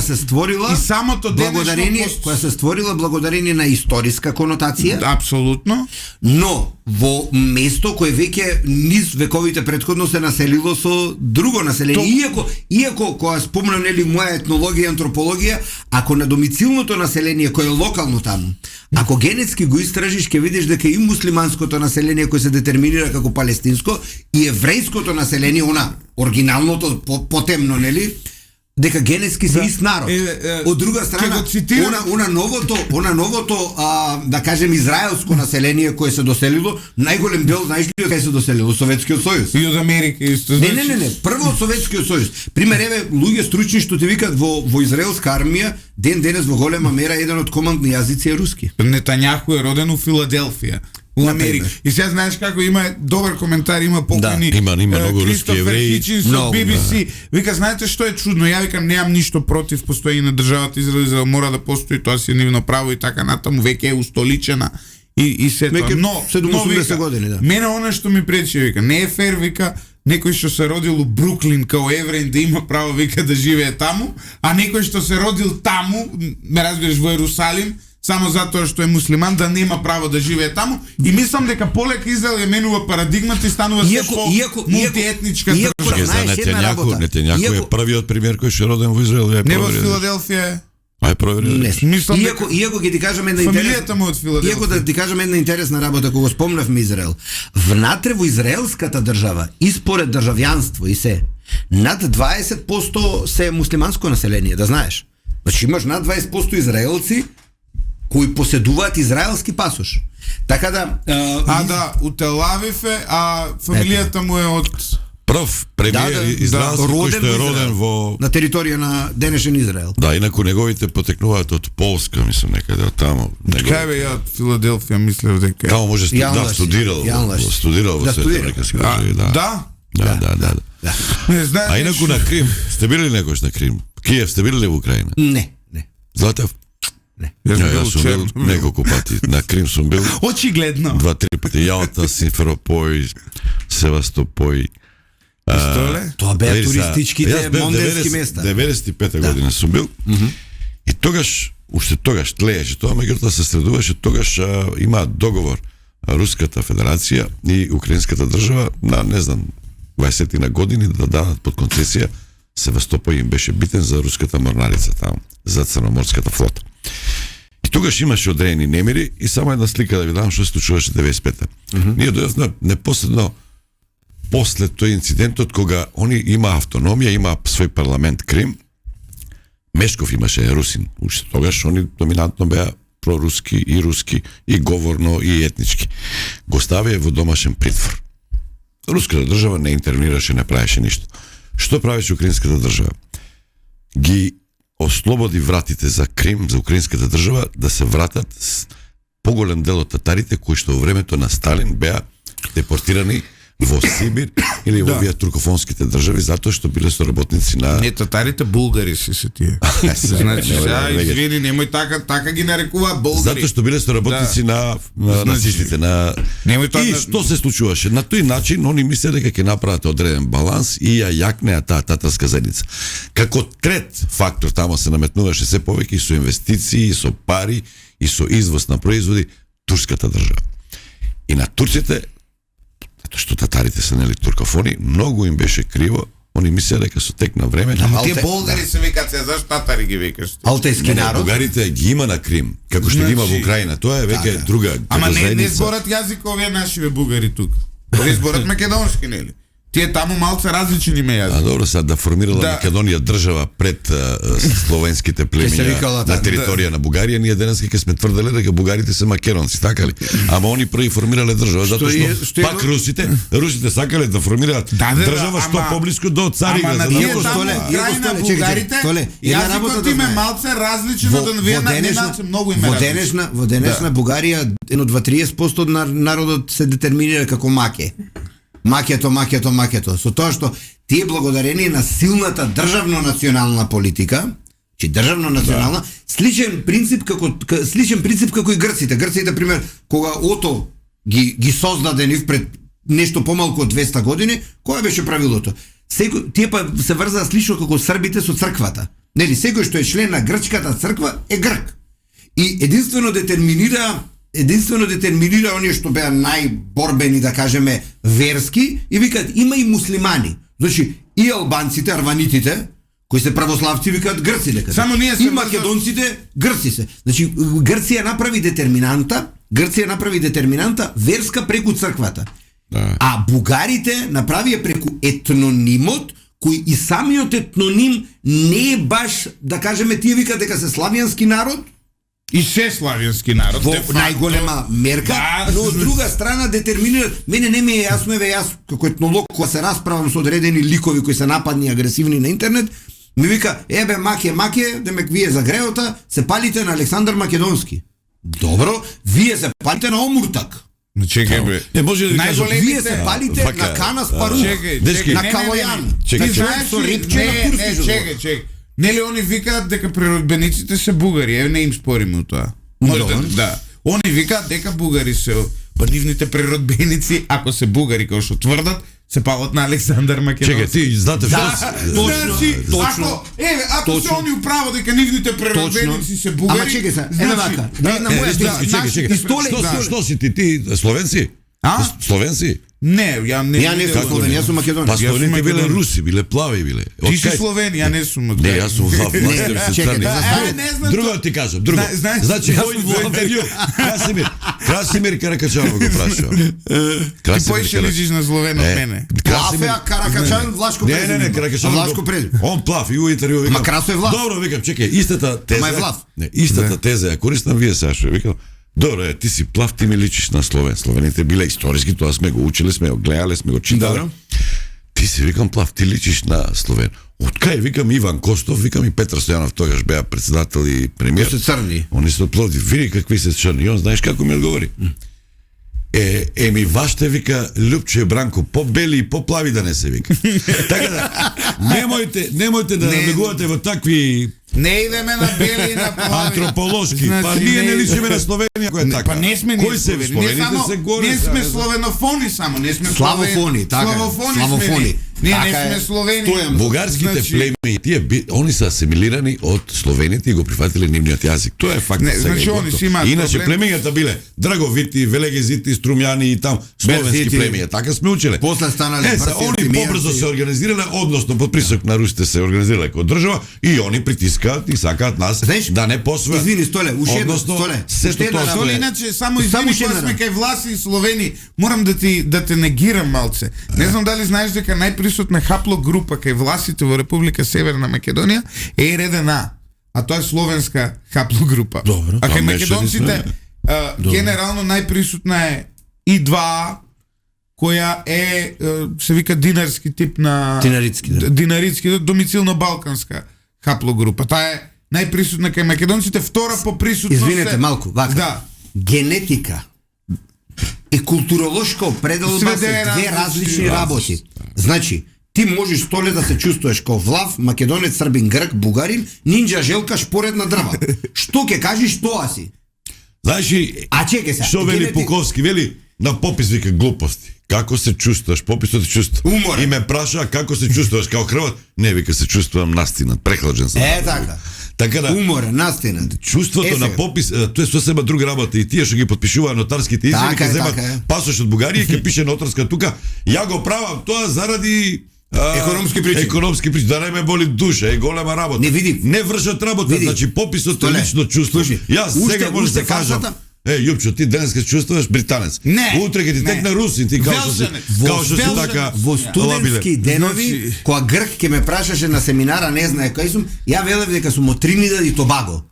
се створила и самото благодарение, денешно која се створила благодарение на историска конотација, апсолутно. но во место кое веќе низ вековите претходно се населило со друго население. Иако кога спомнам нели моја етнологија и антропологија, ако на домицилното население кое е локално таму, ако генетски го истражиш, ќе видиш дека и муслиманското население кој се детерминира како палестинско и еврејското население, она оригиналното потемно, нели, дека генетски се ист народ. Од друга страна, она новото, да кажем, израелско население кое се доселило, најголем дел, знаеш ли кај се доселило? Советскиот сојуз. И од Америка исто. Не. Прво од Советскиот сојуз. Пример, еве, луѓе стручни што ти викат во израелска армија, денес во голема мера еден од командни јазици е руски. Нетањаху е роден у Филаделфија. У Америка. И сега знаеш како има добар коментар, има покани. Има многу руски евреи. Со BBC. Вика, знаете што е чудно? Ја викам, немам ништо против постоење на државата Израел, мора да постои, тоа си е нивно право и така натаму, веќе е устоличена и се тоа. Но 70 години, да. Мене она што ми пречи, вика, не е фер, вика, некој што се родил у Бруклин као евреин да има право, вика, да живее таму, а некој што се родил таму, ме разбираш, во Ерусалим, само затоа што е муслиман, да нема право да живее таму, и мислам дека полека Израел ја менува парадигмата и станува се мултиетничка држава. Нетањаху е првиот пример кој што е роден во Израел. Не во Филаделфија е. Ај проверили. Иако ќе ти кажам една фамилијата му од Филаделфија. Иако да ти кажам една интересна работа кога спомнавме Израел. Внатре во израелската држава, испоред државјанство и се, над 20% се муслиманско население, да знаеш. Значи имаш над 20% израелци кои поседуваат израелски пасош. Така да... да, у Телавив е, а фамилијата му е од... Прв премиер израелски кој што е роден во... На територија на денешен Израел. Да, инаку неговите потекнуваат од Полска, мислам, некаде од таму. Кај бе, ја од Филаделфија мислев дека... Тамо може студирал во светоамерикански држави, да. Да. А инаку на Крим, сте били некош на Крим? Киев, сте били ли во Украина? Не. Златев? Не. Јас сум бил неколку пати. На Крим сум бил. Очигледно. 2-3 пати. Јалта, Симферопој, Севастопој. Тоа беа туристичките монденски места. 95 година сум бил. И уште тогаш тлееше тоа, меѓутоа се средуваше, тогаш има договор Руската Федерација и Украинската држава на, не знам, 20 на години да дадат под концесија. Севастопој им беше битен за руската морнарица таму, за Црноморската флота. И тогаш имаше одредени немири и само една слика да ви дам што се случуваше 95-та. Ние дојавме непосредно после тој инцидентот кога они има автономија, има свој парламент Крим. Мешков имаше русин. Уште тогаш они доминантно беа проруски и руски и говорно и етнички. Го ставија во домашен притвор. Руската држава не интервенираше, не правеше ништо. Што правеше украинската држава? Ги ослободи вратите за Крим, за украинската држава, да се вратат с поголем дел од татарите кои што во времето на Сталин беа депортирани во Сибир или во овие туркофонските држави затоа што биле соработници на... Не, татарите булгари се тие. Значи, сега, извини, немој така ги нарекуваат булгари. Затоа што биле соработници на нацистите, на... И што се случуваше? На тој начин, они мислеа дека ќе направат одреден баланс и ја јакнеа таа татарска заедница. Како трет фактор тамо се наметнуваше се повеќе и со инвестиции, и со пари, и со извоз на производи турската држава. И на турците, што татарите се нели туркофони, многу им беше криво Они мислеа дека со тек на време. Ама тие болгари се викаат, се зашто татари ги викаш? Алтајски народ. Бугарите ги има на Крим, како што ги има во Украина. Тоа е веќе друга. Ама не зборат јазик овие нашиве бугари тука. Овие зборат македонски, нели? Тие таму малце различни има јазик. А добро, сега да формирала Македонија држава пред словенските племиња на територија на Бугарија, ние денес ќе сме тврдели дека бугарите се македонци, така ли? Ама они први формирале држава затоа што пак русите сакале да формираат држава што поблиску до Цариград. Ама на тие таму бугарите, јазикот им е малце различен од оние на многу име. Во денешна Бугарија едно 20% од народот се детерминира како маке. Макето. Со тоа што тие благодарение на силната државно-национална политика, државно-национална, сличен принцип како и грците. Грците, пример, кога Ото ги создаде нив пред нешто помалку од 200 години, која беше правилото? Тие па се врзаа слично како србите со црквата. Нели, секој што е член на грчката црква е грк. И единствено детерминира оние што беа најборбени, да кажеме, верски, и викаат има и муслимани. Значи и албанците, арванитите, кои се православци, викаат грци дека. Само ние се и македонците грци се. Значи Грција направи детерминанта верска преку црквата. Да. А бугарите направија преку етнонимот, кој и самиот етноним не е баш, да кажеме, тие викаат дека се славјански народ. И се славјански народ. Во најголема мерка, но од друга страна детерминира. Мене не ми е јасно, јас како етнолог, кога се расправам со одредени ликови кои се нападни и агресивни на интернет, ми вика, маке, демек вие за греота се палите на Александар Македонски. Добро, вие се палите на Омуртак. Чекај бе. Не може да кажам, вие се палите на Кана Спару, на Калојан. Чекај. Нели они викаат дека природбениците се бугари, не им спориме од тоа. Да. Они викаат дека бугари се, па нивните природбеници, ако се бугари кои што тврдат, се палат на Александар Македонски. Чекај, ти знаете што? Точно. Ако се они управо дека нивните природбеници се бугари. Ама чекај се, еве вака. Чекај. Што си ти словенци? Словенци? Не, ја не сум Словен, јас сум Македонец. Па словените биле руси, биле плави биле. Ти си Словен, ја не сум Македонец. Не, јас сум влав, мастер се црни. Друго ти кажам, друго. Значи, во интервју, Красимир Каракачанов го прашува. Ти поише личиш на Словен од мене. Плав Каракачанов, Влашко презиме. Не, Каракачанов. Влашко презиме. Он плав, и у интервју викам. Ма Красо е влав. Добро, викам, чекај, истата теза. Ма е влав. Не, истата теза ја користам, вие Сашо, викам. Добро, ти си плав, ти ми личиш на Словен. Словените биле историски, тоа сме го училе, сме го гледале, сме го читале. Ти си, викам, плав, ти личиш на Словен. Од кај, викам, Иван Костов, викам и Петар Стојанов, тогаш беа председател и премиер. Се црни. Они се плоди, види какви се црни. И он, знаеш како ми одговори? Еми, ваште, вика, Лјупче Бранко, по-бели и по-плави да не се вика. Така да, немојте да набегувате во такви... Не идеме на бели и на плави. Антрополошки. Па ние не личиме на Словенија која е така. Па не сме Кој се словените се горе. Не сме словенофони само, не сме славофони, така. Славофони. Ние не сме словени. Бугарските племени, тие они се асимилирани од словените и го прифатиле нивниот јазик. Тоа е факт. Значи они си имаат. Иначе племењата биле драговити, велегезити, струмјани и там словенски племења. Така сме учеле. После станале они побрзо се организирале, односно под присак на русите се организирале како држава и они притискаат и сакаат нас да не посвојат. Извини, Столе, уште Столе, иначе само извини, кога сме кај власи и Словени, морам да те негирам малце. Не знам дали знаеш дека најприсутна хаплогрупа кај власите во Република Северна Македонија е РДНА, а тоа е словенска хаплогрупа. Добро. А кај македонците генерално најприсутна е И2А, која е се вика динарски тип на динаритски, домицилно балканска хаплогрупа. Таа е најприсутна кај македонците, втора по присутност. Извинете малку, вака. Да. Генетика и културолошка определба се две различни работи. Значи, ти можеш Столе да се чувствуваш како влав, македонец, србин, грк, бугарин, нинџа желка, шпоредна дрва. Што ќе кажеш, тоа си. Знаеш ли, што вели Пуковски, вели на попис вика глупости. Како се чувствуваш? Пописот се чувствува. Уморен. И ме праша како се чувствуваш као Хрват? Не, вика се чувствувам настинат, прехладжен сум. Така. Така да. Уморен, настинат. Чувството на попис, тоа е сосема друга работа и тие што ги потпишуваат нотарските изјави, ќе земат пасош од Бугарија, ќе пише нотарска тука. Ја го правам тоа заради Економски причини, да не ме боли душа, голема работа. Не види. Не вршат работа, значи пописот е лично чувство. Јас сега може да кажам. Јупчо, ти денес ке чувствуваш британец. Утре ке ти текне русин, ти као што си така. Во студентски денови, кога Грк ке ме прашаше на семинара, не знае кај сум, ја велев дека сум од Тринидад и Тобаго.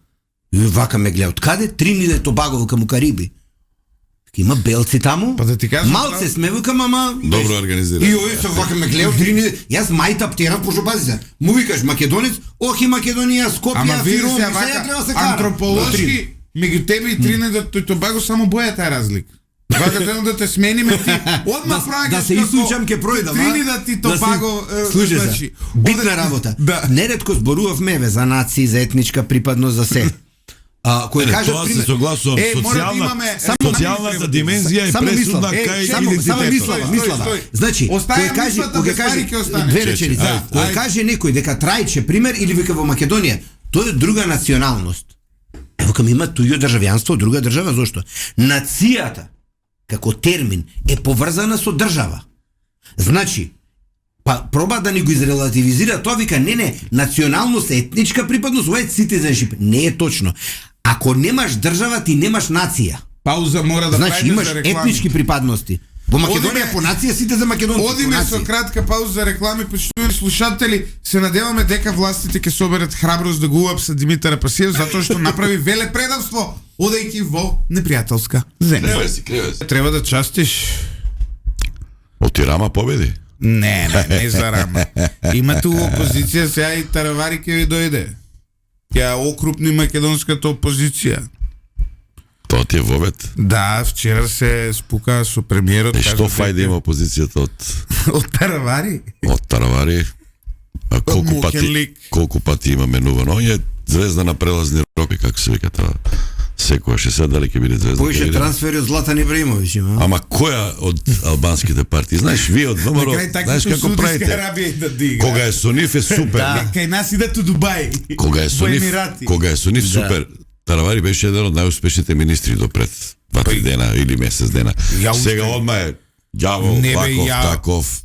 И вака ме гледа, од каде? Тринидад и Тобаго, викам у Кариби. Има белци таму. Па да ти кажам, малце сме, викам, ама добро организирано. И овој се вака ме гледа, Тринидад. Јас мајта птера пошо пази се. Му викаш македонец, ох и Македонија, Скопје, Фиром, сега треба се кара. Антрополошки, меѓу тебе и Тринидад и Тобаго само бојата е разлика. Вака треба да те смениме ти. Одма праќаш да се исучам ке пројдам. Тринидад и Тобаго, значи, битна работа. Неретко зборувавме за нации, за етничка припадност, за се. Кој каже тоа се согласувам, социјалната димензија е пресудна кај идентитетот. Мислава. Значи, кој каже две реченици. Кој каже некој дека Трајче пример или вика во Македонија, тоа е друга националност. Ево кам има туѓо државјанство од друга држава, зошто? Нацијата како термин е поврзана со држава. Значи, па проба да ни го изрелативизира, тоа вика не, националност е етничка припадност, ова е citizenship. Не е точно. Ако немаш држава, ти немаш нација. Пауза мора да значи имаш етнички припадности. Во Македонија по нација сите за македонци. Одиме со кратка пауза за реклами, почитувани слушатели. Се надеваме дека властите ќе соберат храброст да го уапсат Димитар Апасиев затоа што направи веле предавство, одејќи во непријателска земја. Треба да частиш. Рама победи? Не за Рама. Има ту опозиција, сега и Таравари ќе ви дојде. Ќе окрупни македонската опозиција. Тоа ти е вовет? Да, вчера се спука со премиерот. Што фајда има опозицијата од Таравари? Од Таравари. А колку пати има менувано? Он е звезда на прелазни рокови, како се вика тоа. Секојаш се дали ќе биде звезда. Поише трансфери од Златан Ибраимович има. Ама која од албанските партии? Знаеш, вие од ВМРО, знаеш како правите? Кога е со нив е супер. Кај нас идат у Дубај. Кога е со нив супер. Таравари беше еден од најуспешните министри до пред 2 дена или месец дена. Сега одма е ѓавол, ваков, таков.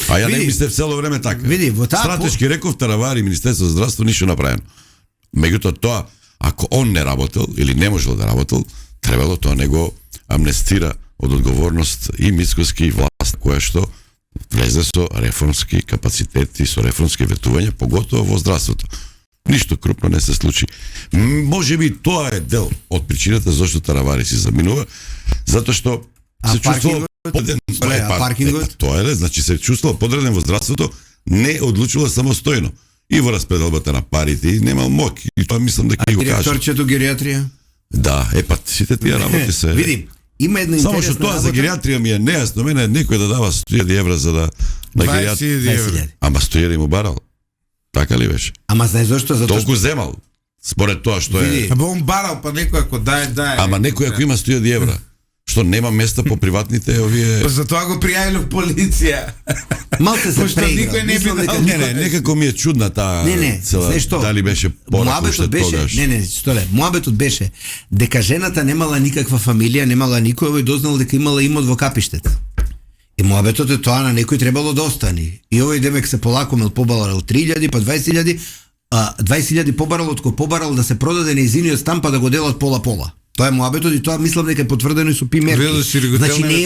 А ја не мислев цело време така. Стратешки реков Таравари, Министерство за здравство ништо направено. Меѓутоа тоа, ако он не работел или не можел да работел, требало тоа него амнестира од одговорност и мицкоски власт која што влезе со реформски капацитети, со реформски ветувања, поготово во здравството. Ништо крупно не се случи. Можеби тоа е дел од причината зашто Таравари си заминува, затоа што се чувствувал паркингот? Тоа е, значи се чувствувал подреден во здравството, не одлучува самостојно. И во распределбата на парите, и немал мок. И тоа мислам дека го кажа. Директорчето гериатрија? Да, сите тие работи се. Види, има една интересна само што тоа за гериатрија ми е нејасно, мене некој да дава 100.000 евра за да на гериатрија. Ама 100.000 му барал. Така ли беше? Ама знаеш зашто? Толку земал. Според тоа што е. Ама он барал, па некој ако дај. Ама некој ако има 100.000 евра. Што нема места по приватните овие. Затоа го пријавило полиција. Малку се преигра. Не, некако ми е чудна таа цела. Дали беше порака уште тогаш. Муабетот беше дека жената немала никаква фамилија, немала никој, овој дознал дека имала имот во Капиштет. И муабетот е тоа на некој требало да остани. И овој демек се полакомил побарал 3.000, па 20.000, 20.000 побарал, од кој побарал да се продаде нејзиниот стан па да го делат пола-пола. Тоа е муабетот и тоа мислам дека е потврдено и со пимерки. Значи не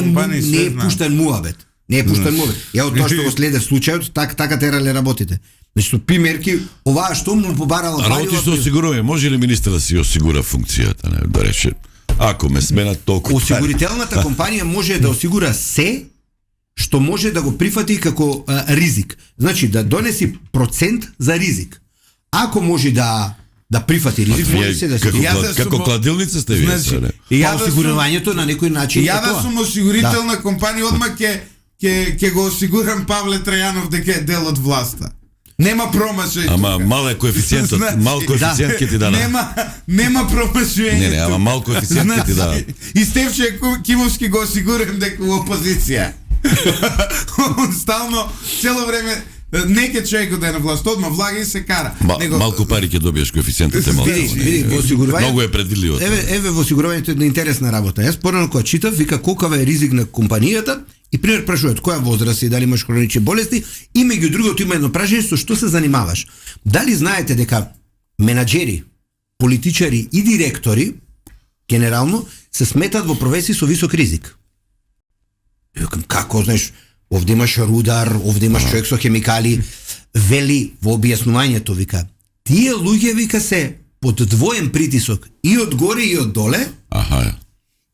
е пуштен муабет. Не е пуштен муабет. Ја од тоа што го следев случајот, така терале работите. Значи со пимерки, оваа што му побарала пари. Работи што осигурување, може ли министер да си осигура функцијата, не, да рече, ако ме сменат толку. Осигурителната компанија може да осигура се што може да го прифати како ризик. Значи да донеси процент за ризик. Ако може да прифати ризик, може се да се како кладилница сте вие. Ја осигурувањето на некој начин. Ја да сум осигурителна компанија, одма ќе го осигурам Павле Трајанов дека е дел од власта. Нема промашај. Ама мал е коефициентот, мал коефициент ќе ти даде. Нема промашање. Не, ама мал коефициент ќе ти даде. И Стефче Кимовски го осигурам дека во опозиција. Он стално цело време неке човек да е на власт, одма влага и се кара. Малку пари ќе добиеш коефициентите малку. Види, во осигурување. Многу е предвидливо. Еве во осигурувањето една интересна работа. Јас порано кога читав, вика колкава е ризик на компанијата И пример прашуваат која возраст си, дали имаш хронични болести, и меѓу другото има едно прашање со што се занимаваш. Дали знаете дека менаџери, политичари и директори генерално се сметат во професии со висок ризик? Викам, како знаеш, овде имаш рудар, овде имаш човек со хемикали, вели во објаснувањето, вика, тие луѓе, вика, се под двоен притисок и од горе и од доле,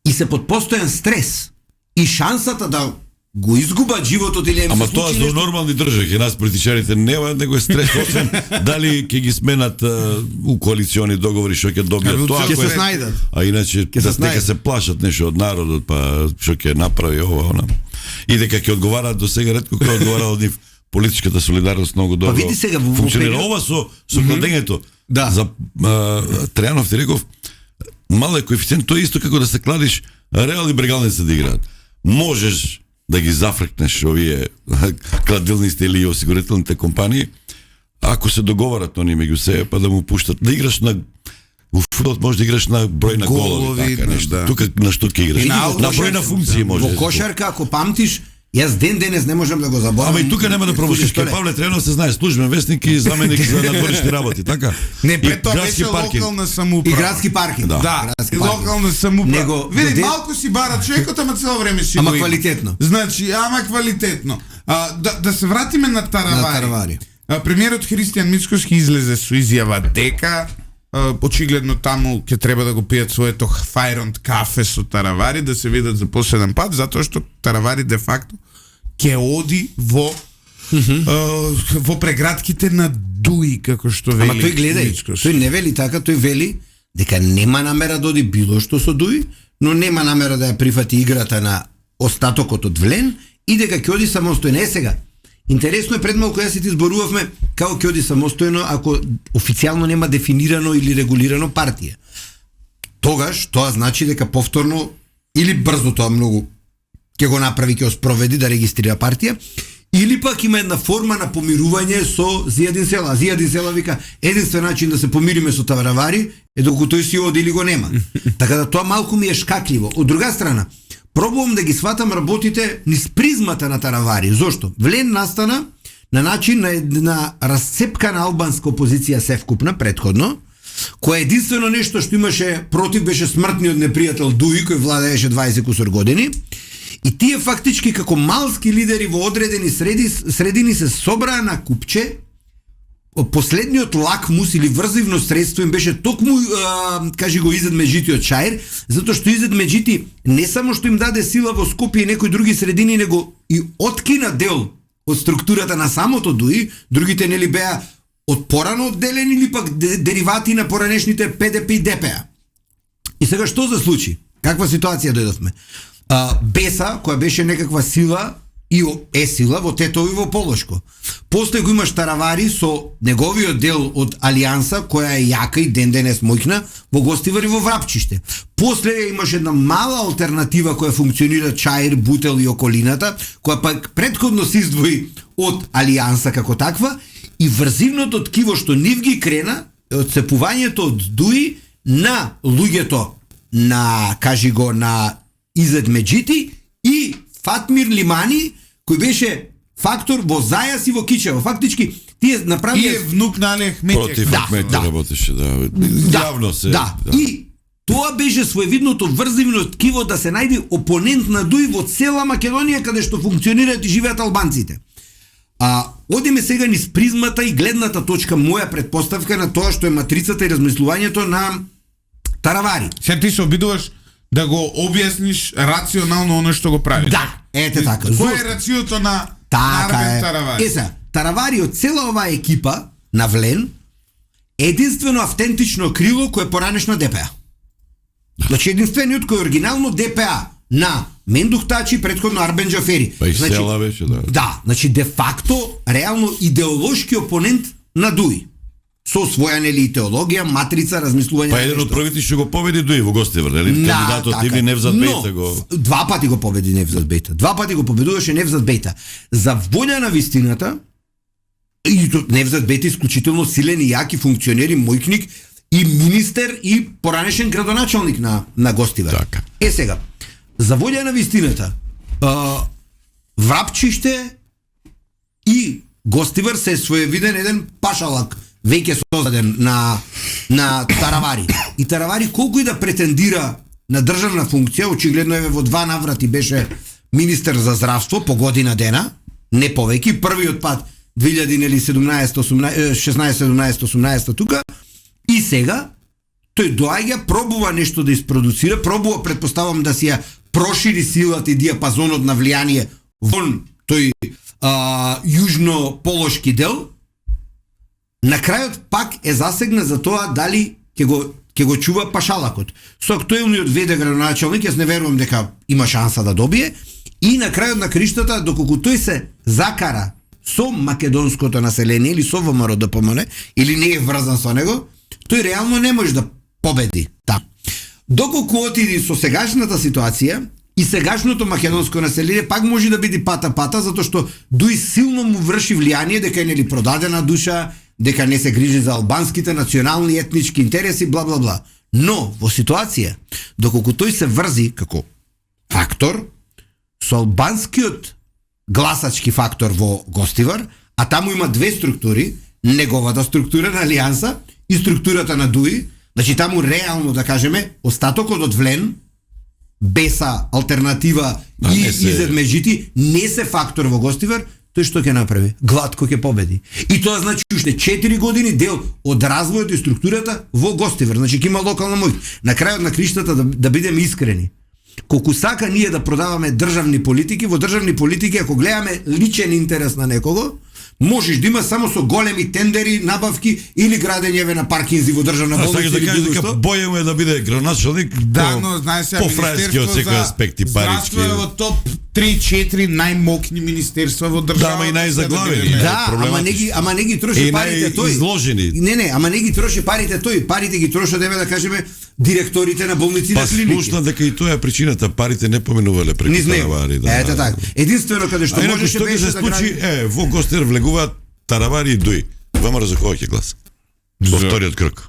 и се под постојан стрес. И шансата да го изгубат животот или Ама тоа со нормални држави, нас политичарите нема него е стрес, освен дали ќе ги сменат у коалициони договори што ќе добијат тоа, ќе се снајдат. А иначе дека се плашат нешто од народот, па што ќе направи ова она. И дека ќе одговараат до сега ретко кој одговара од нив. Политичката солидарност многу добро. Па види сега функционира ова со кладењето. Да. За Трајанов ти реков, мал е коефициент, тоа е исто како да се кладиш Реал и Брегалница да играат. Можеш да ги зафркнеш овие кладилниците или осигурителните компании, ако се договарат они меѓу себе, па да му пуштат да играш на у фудбал може да играш на број на голови, така нешто. Да. Тука на што ќе играш? На број на функции може. Во кошарка, ако памтиш, јас денес не можам да го заборавам. Ама и тука нема да пробушиш, ке Павле Трајанов се знае, службен вестник и заменик за надворешни работи, така? Не, пред тоа беше локална самоуправа. И градски паркинг. Да, локална самоуправа. Види, малку си бара човекот, ама цело време си ама го има. квалитетно. Значи, ама квалитетно. Да се вратиме на Таравари. Премиерот Христијан Мицкоски излезе со изјава дека очигледно таму ќе треба да го пијат своето фајронт кафе со Таравари, да се видат за последен пат, затоа што Таравари де факто ќе оди во прегратките на Дуи, како што вели. Ама тој гледај, тој не вели така, тој вели дека нема намера да оди било што со Дуи, но нема намера да ја прифати играта на остатокот од Влен и дека ќе оди самостојно. Сега, интересно е, пред малку јас и ти зборувавме како ќе оди самостојно ако официјално нема дефинирано или регулирано партија. Тогаш тоа значи дека повторно или брзо тоа многу ќе го направи, ќе го спроведи да регистрира партија, или пак има една форма на помирување со Зијадин Села. Зијадин Села вика, единствен начин да се помириме со Таравари е докато тој си оди или го нема. Така да тоа малку ми е шкакливо. Од друга страна, пробувам да ги сватам работите низ призмата на Таравари. Зошто? Влен настана на начин на една расцепкана албанска опозиција севкупна предходно, која единствено нешто што имаше против беше смртниот непријател Дуи, кој владееше 20 кусор години. И тие фактички како малски лидери во одредени средини се собраа на купче. Последниот лакмус или врзивно средство им беше токму, кажи го, Изет Меджити од Чаир, затоа што Изет Меджити не само што им даде сила во Скопје и некои други средини, него и откина дел од структурата на самото Дуи, другите нели беа од порано одделени или пак деривати на поранешните ПДП и ДПА. И сега што се случи? Каква ситуација дојдовме? Беса, која беше некаква сила и е сила во Тетово и во Полошко. После го имаш Таравари со неговиот дел од Алијанса, која е јака и денес мојкна, во Гостивар и во Врапчиште. После имаш една мала алтернатива која функционира Чаир, Бутел и околината, која пак предходно се издвои од Алијанса како таква, и врзивното ткиво што нив ги крена одцепувањето од Дуи на луѓето на, кажи го, на Изет Меджити и Фатмир Лимани, кој беше фактор во Зајас и во Кичево. Фактички тие направија... И е внук на Али Ахметов. Против Ахметов работеше, Јавно се. Да. И тоа беше своевидното врзивно ткиво да се најде опонент на Дуи во цела Македонија, каде што функционираат и живеат албанците. Одиме сега низ призмата и гледната точка, моја предпоставка на тоа што е матрицата и размислувањето на Таравари. Се ти се обидуваш да го објасниш рационално оно што го прави. Да, ете така. Кој е рациото на така Таравари? Таравари од цела оваа екипа на Влен единствено автентично крило кој е поранешно ДПА. Значи единствениот кој е оригинално ДПА на Мендух Тачи, предходно Арбен Джафери. Па и Села беше, да. Да, значи де факто реално идеолошки опонент на Дуи. Со своја нели теологија, матрица, размислување. Па еден од првите што го победи Дуи во Гостивар, нели? Кандидатот Иви Невзат Бејта го. Два пати го победи Невзат Бејта. Два пати го победуваше Невзат Бејта. За волја на вистината, и Невзат Бејта исклучително силен и јаки функционер и мојкник и министер и поранешен градоначалник на Гостивар. Така. Сега, за волја на вистината, Врапчиште и Гостивар се своевиден еден пашалак веќе создаден на Таравари. И Таравари колку и да претендира на државна функција, очигледно еве во 2 наврати беше министер за здравство по година дена, не повеќе, првиот пат 2016-17-18 тука, и сега тој доаѓа, пробува нешто да isproducира, пробува, предпоставам, да си ја прошири силата и диапазонот на влијание вон тој јужно-полошки дел. На крајот пак е засегна за тоа дали ќе го чува пашалакот. Со актуелниот ВД градоначалник, јас не верувам дека има шанса да добие, и на крајот на криштата, доколку тој се закара со македонското население или со ВМРО ДПМН, или не е врзан со него, тој реално не може да победи. Да. Доколку отиди со сегашната ситуација и сегашното македонско население, пак може да биде пата, затоа што дуи силно му врши влијание дека е нели продадена душа, дека не се грижи за албанските национални етнички интереси, бла бла бла. Но во ситуација доколку тој се врзи како фактор со албанскиот гласачки фактор во Гостивар, а таму има две структури, неговата структура на Алијанса и структурата на ДУИ, значи таму реално да кажеме остатокот од Влен, Беса, Алтернатива и Изедмеджити не се фактор во Гостивар, тој што ќе направи? Глатко ќе победи. И тоа значи уште 4 години дел од развојот и структурата во Гостивар, значи ќе има локална моќ. На крајот на криштата да бидеме искрени. Колку сака ние да продаваме државни политики, во државни политики ако гледаме личен интерес на некого, можеш да има само со големи тендери, набавки или градењеве на паркинзи во државна болница или било што. Боја му е да биде градоначалник. Да, но знаеш се, по фрајски од секој аспект и парички. Здравство е во топ 3-4 најмокни министерства во државата. Да, ама и најзаглавени. Да, ама не ги троши парите тој. Изложени. Не, ама не ги троши парите тој. Парите ги трошат, да кажеме, директорите на болници на клиники. Па слушна дека и тоа е причината, парите не поминувале преку Таравари. Да. Ете така. Единствено каде што можеше беше да случи, во Гостивар влегуваат Таравари и ДУИ. ВМРО за кога ќе гласа? Во вториот крг.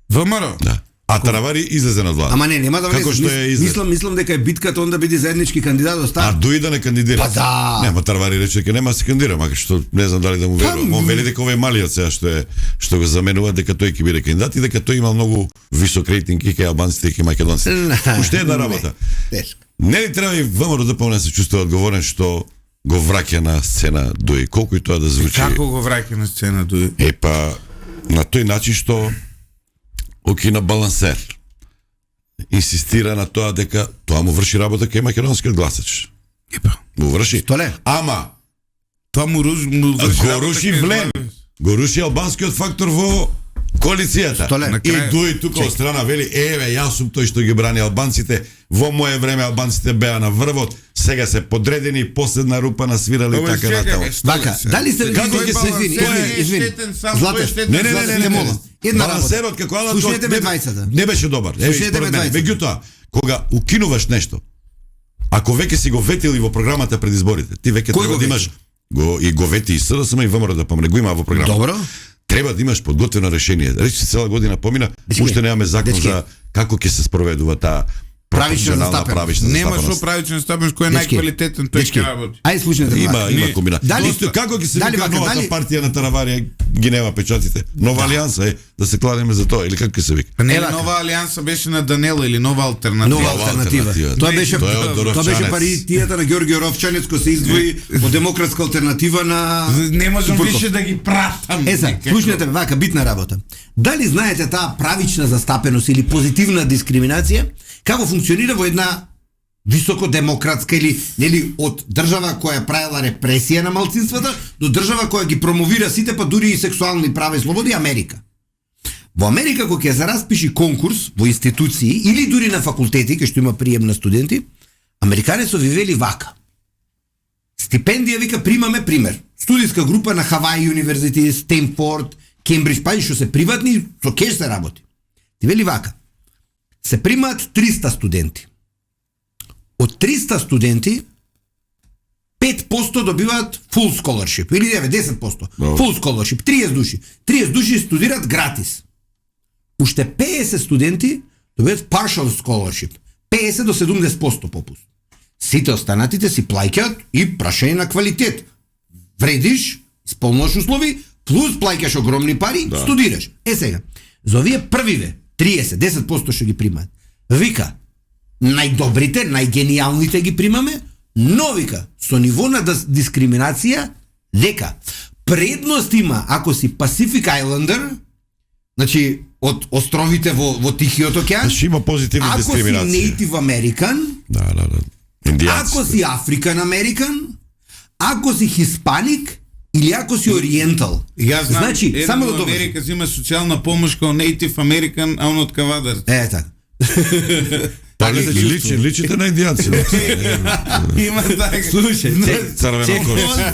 ВМРО? Да. А Таравари излезе на влада. Ама нема да влезе. Мислам дека е битката он да биде заеднички кандидат остав. А ДУИ да не кандидира. Па да. Нема, Таравари рече дека нема да се кандидира, мака што не знам дали да му верувам. Он вели дека овој малиот сега што го заменува дека тој ќе биде кандидат и дека тој има многу висок рейтинг и кај албанците и кај македонците. Уште една работа. Не ли треба и ВМРО да се чувствува одговорен што го враќа на сцена ДУИ, колку и тоа да звучи. Како го враќа на сцена ДУИ? Епа на тој начин што на балансер инсистира на тоа дека тоа му врши работа кај македонскиот гласач. Епа му врши. Столе. Ама тоа му руши Влен. Го руши албанскиот фактор во коалицијата. Столе. И ДУИ тука од страна вели, еве, јас сум тој што ги брани албанците. Во мое време албанците беа на врвот, сега се подредени, последна рупа насвирали така натаму. Вака, дали се како ќе се извини. Злате, не мола. Една балансерот како алат слушнете ме двајцата. Не беше добар. Слушнете ме двајцата. Меѓутоа, кога укинуваш нешто, ако веќе си го ветили во програмата пред изборите, ти веќе треба да имаш го вети и СДСМ и ВМРО да го има во програмата. Добро. Треба да имаш подготвено решение. Речи цела година помина, уште немаме закон за како ќе се спроведува таа правична застапеност. Нема што правична застапеност кој е најквалитетен, тој ќе работи. Ајде слушнете. Има комбинација. Исто како ќе се вика новата партија на Таравари, ги нема печатите. Нова алијанса е, да се кладеме за тоа или како ќе се вика? Па не, нова алијанса беше на Данело или нова алтернатива. Нова алтернатива. Тоа беше партијата на Ѓорѓе Ровчанец кој се издвои од демократска алтернатива на не можам више да ги пратам. Слушнете, вака битна работа. Дали знаете таа правична застапеност или позитивна дискриминација како функционира во една високодемократска или нели од држава која правила репресија на малцинствата до држава која ги промовира сите, па дури и сексуални права и слободи, Америка. Во Америка кога ќе се распиши конкурс во институции или дури на факултети кај што има прием на студенти, американецот ви вели вака. Стипендија вика примаме пример. Студиска група на Хаваи универзитет, Стенфорд, Кембридж, па што се приватни, со кеш се работи. Ти вели вака. Се примаат 300 студенти. Од 300 студенти 5% добиваат full scholarship или 10%. Full scholarship, 30 души. 30 души студираат гратис. Уште 50 студенти добиваат partial scholarship. 50 до 70% попуст. Сите останатите си плаќаат и прашање на квалитет. Вредиш, исполнуваш услови, плюс плаќаш огромни пари, студираш. Сега, за овие првиве, 10% што ги примаат. Вика, најдобрите, најгениалните ги примаме, но вика, со ниво на дискриминација, дека предност има ако си Pacific Islander, значи од островите во Тихиот океан, Значи има позитивна дискриминација. Ако си Native American, ако си African American, ако си Хиспаник или ако си Ориентал. Јас знам, значи, само да довршам. Америка зима социјална помош као Native American, а он од Кавадар. Така. Па личите на индијанци. Има така. Слушај, Црвена кожа.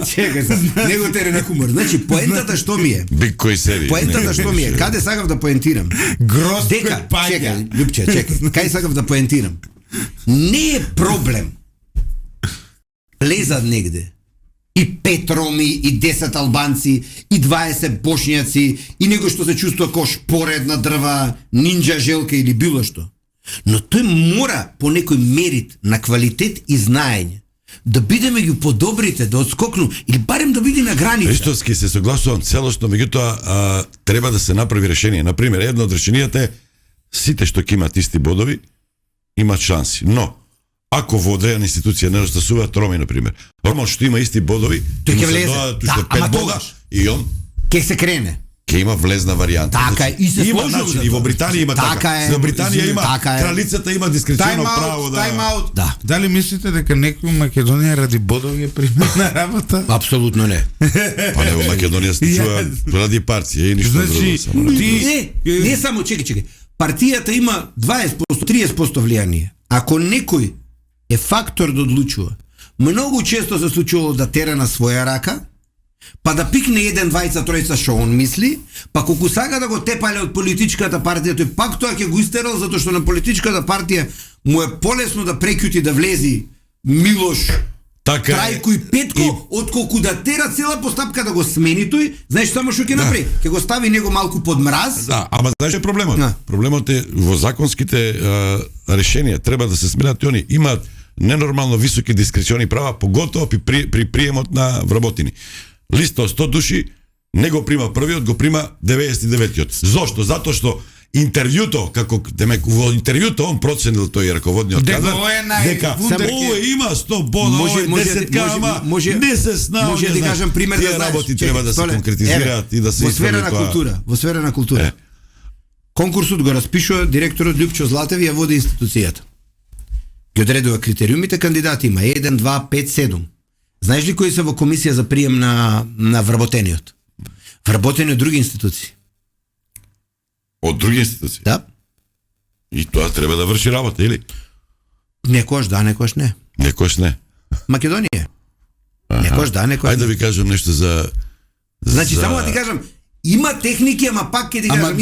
чекај се, него терен хумор. Значи, поентата што ми е? Биг кој сери. Поентата што ми е? Каде сакав да поентирам? Гроз Дека, пред паѓа. чекај, Љупче, чекај. Кај сакав да поентирам? Не е проблем лезат негде и 5 роми, и 10 албанци, и 20 бошњаци, и него што се чувствува како шпоред на дрва, нинџа желка или било што. Но тој мора по некој мерит на квалитет и знаење да бидеме ги подобрите, да одскокну или барем да биде на граница. Истински се согласувам целосно, меѓутоа треба да се направи решение. На пример, едно од решенијата е сите што ќе имаат исти бодови имаат шанси. Но ако во одредена институција не достасуваат роми, на пример, роман што има исти бодови, тој ќе му се влезе. додадат уште Да, 5 ама бода тогаш. и он Ке се крене. ќе има влезна варијанта. Така е, и се има сложувам за начин, и во тоа. Британија има така. Така е. За Британија има, Така е. кралицата има дискреционно право да... Тайм-аут. Да. Дали мислите дека некој у Македонија ради бодови е пример на работа? Апсолутно не. Па не, во Македонија се чува ради партија и ништо Значи, друго. Само. Не само, чекај. Партијата има 20%, 30% влијание. Ако некој е фактор да одлучува, многу често се случувало да тера на своја рака, па да пикне 1, 2, 3 што он мисли, па колку сака да го тепале од политичката партија, тој пак тоа ќе го истерал, затоа што на политичката партија му е полесно да прекјути да влези Милош, Така Трајко и Петко, отколку да тера цела постапка да го смени тој, знаеш само што ќе направи? Ќе го стави него малку под мраз. Да, ама знаеш е проблемот? Да. Проблемот е во законските решенија треба да се сменат и они имаат ненормално високи дискрециони права, поготово при приемот на вработени. Листа од 100 души не го прима првиот, го прима 99-тиот. Зошто? Затоа што интервјуто, како демек во интервјуто он проценил тој раководниот Дека кадар, ово е дека овој има 100 бода, овој 10 ама не се снаоѓа. Може да кажам пример да тие знаеш. работи треба да се конкретизираат и да се во сфера исполни на култура, во сфера на култура. Конкурсот го распишува директорот Љупчо Златев и ја води институцијата. Ги одредува критериумите, кандидати има 1, 2, 5, 7. Знаеш ли кои се во комисија за прием на вработениот? Вработени од други институции. Од други институции. Да. И тоа треба да врши работа, или? Некојаш да, некојаш не. Некојаш не. Македонија. Некојаш да, некојаш Ајде да не. ви кажам нешто за... Значи, само да ти кажам, има техники, ама пак ќе ти Ама кажам,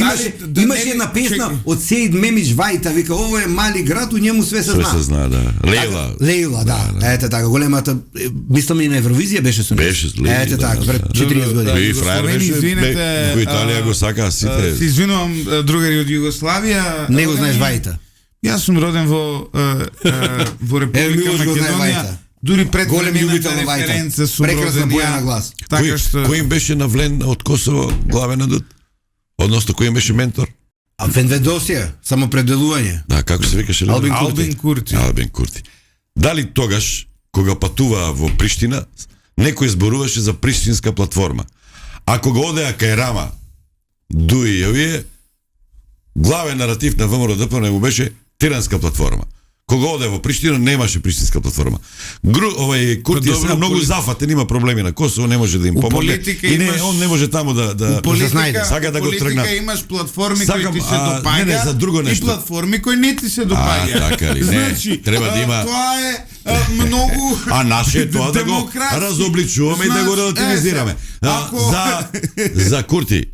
имаше една песна од Сеид Мемич Вајта, вика, ово е мали град, у njemu sve se Све zna. се знае, да. Лейла. Лейла, да. Ете така, големата, мислам и на Евровизија беше со неа. Беше Лейла, Ете така, да, пред да. 40 години. И фраер Словени, беше, извинете, во Италија го сака сите. Се извинувам, другари од Југославија. Не го знаеш Вајта. Јас сум роден во Република Милош го знае Македонија. Вајта. Дури пред Голем љубител на референца Вајта. сум Прекрасна роден боја на ја. глас. Така што Кој им беше навлен од Косово главен адут? Односно, кој им беше ментор? А Венведосија, самопределување. Да, како се викаше? Албин Албин Курти. Албин Курти. Дали тогаш, кога патуваа во Приштина, некој зборуваше за приштинска платформа? Ако го одеа кај Рама, Дуи и овие, главен наратив на ВМРО-ДПМНЕ му беше тиранска платформа. Кога оде во Приштина немаше приштинска платформа. Курти е Добро, сега многу зафатен, има проблеми на Косово, не може да им помогне. политика И не, имаш- он не може таму да Политика, сага да го политика тргнат. имаш платформи Сакам, кои ти се не, допаѓаат за друго и нешто. платформи кои не ти се допаѓаат. така ли? Не, Значи, треба да има- Тоа е многу А наше е тоа да го демократски. разобличуваме и да го Значи, релативизираме. ако- За Курти,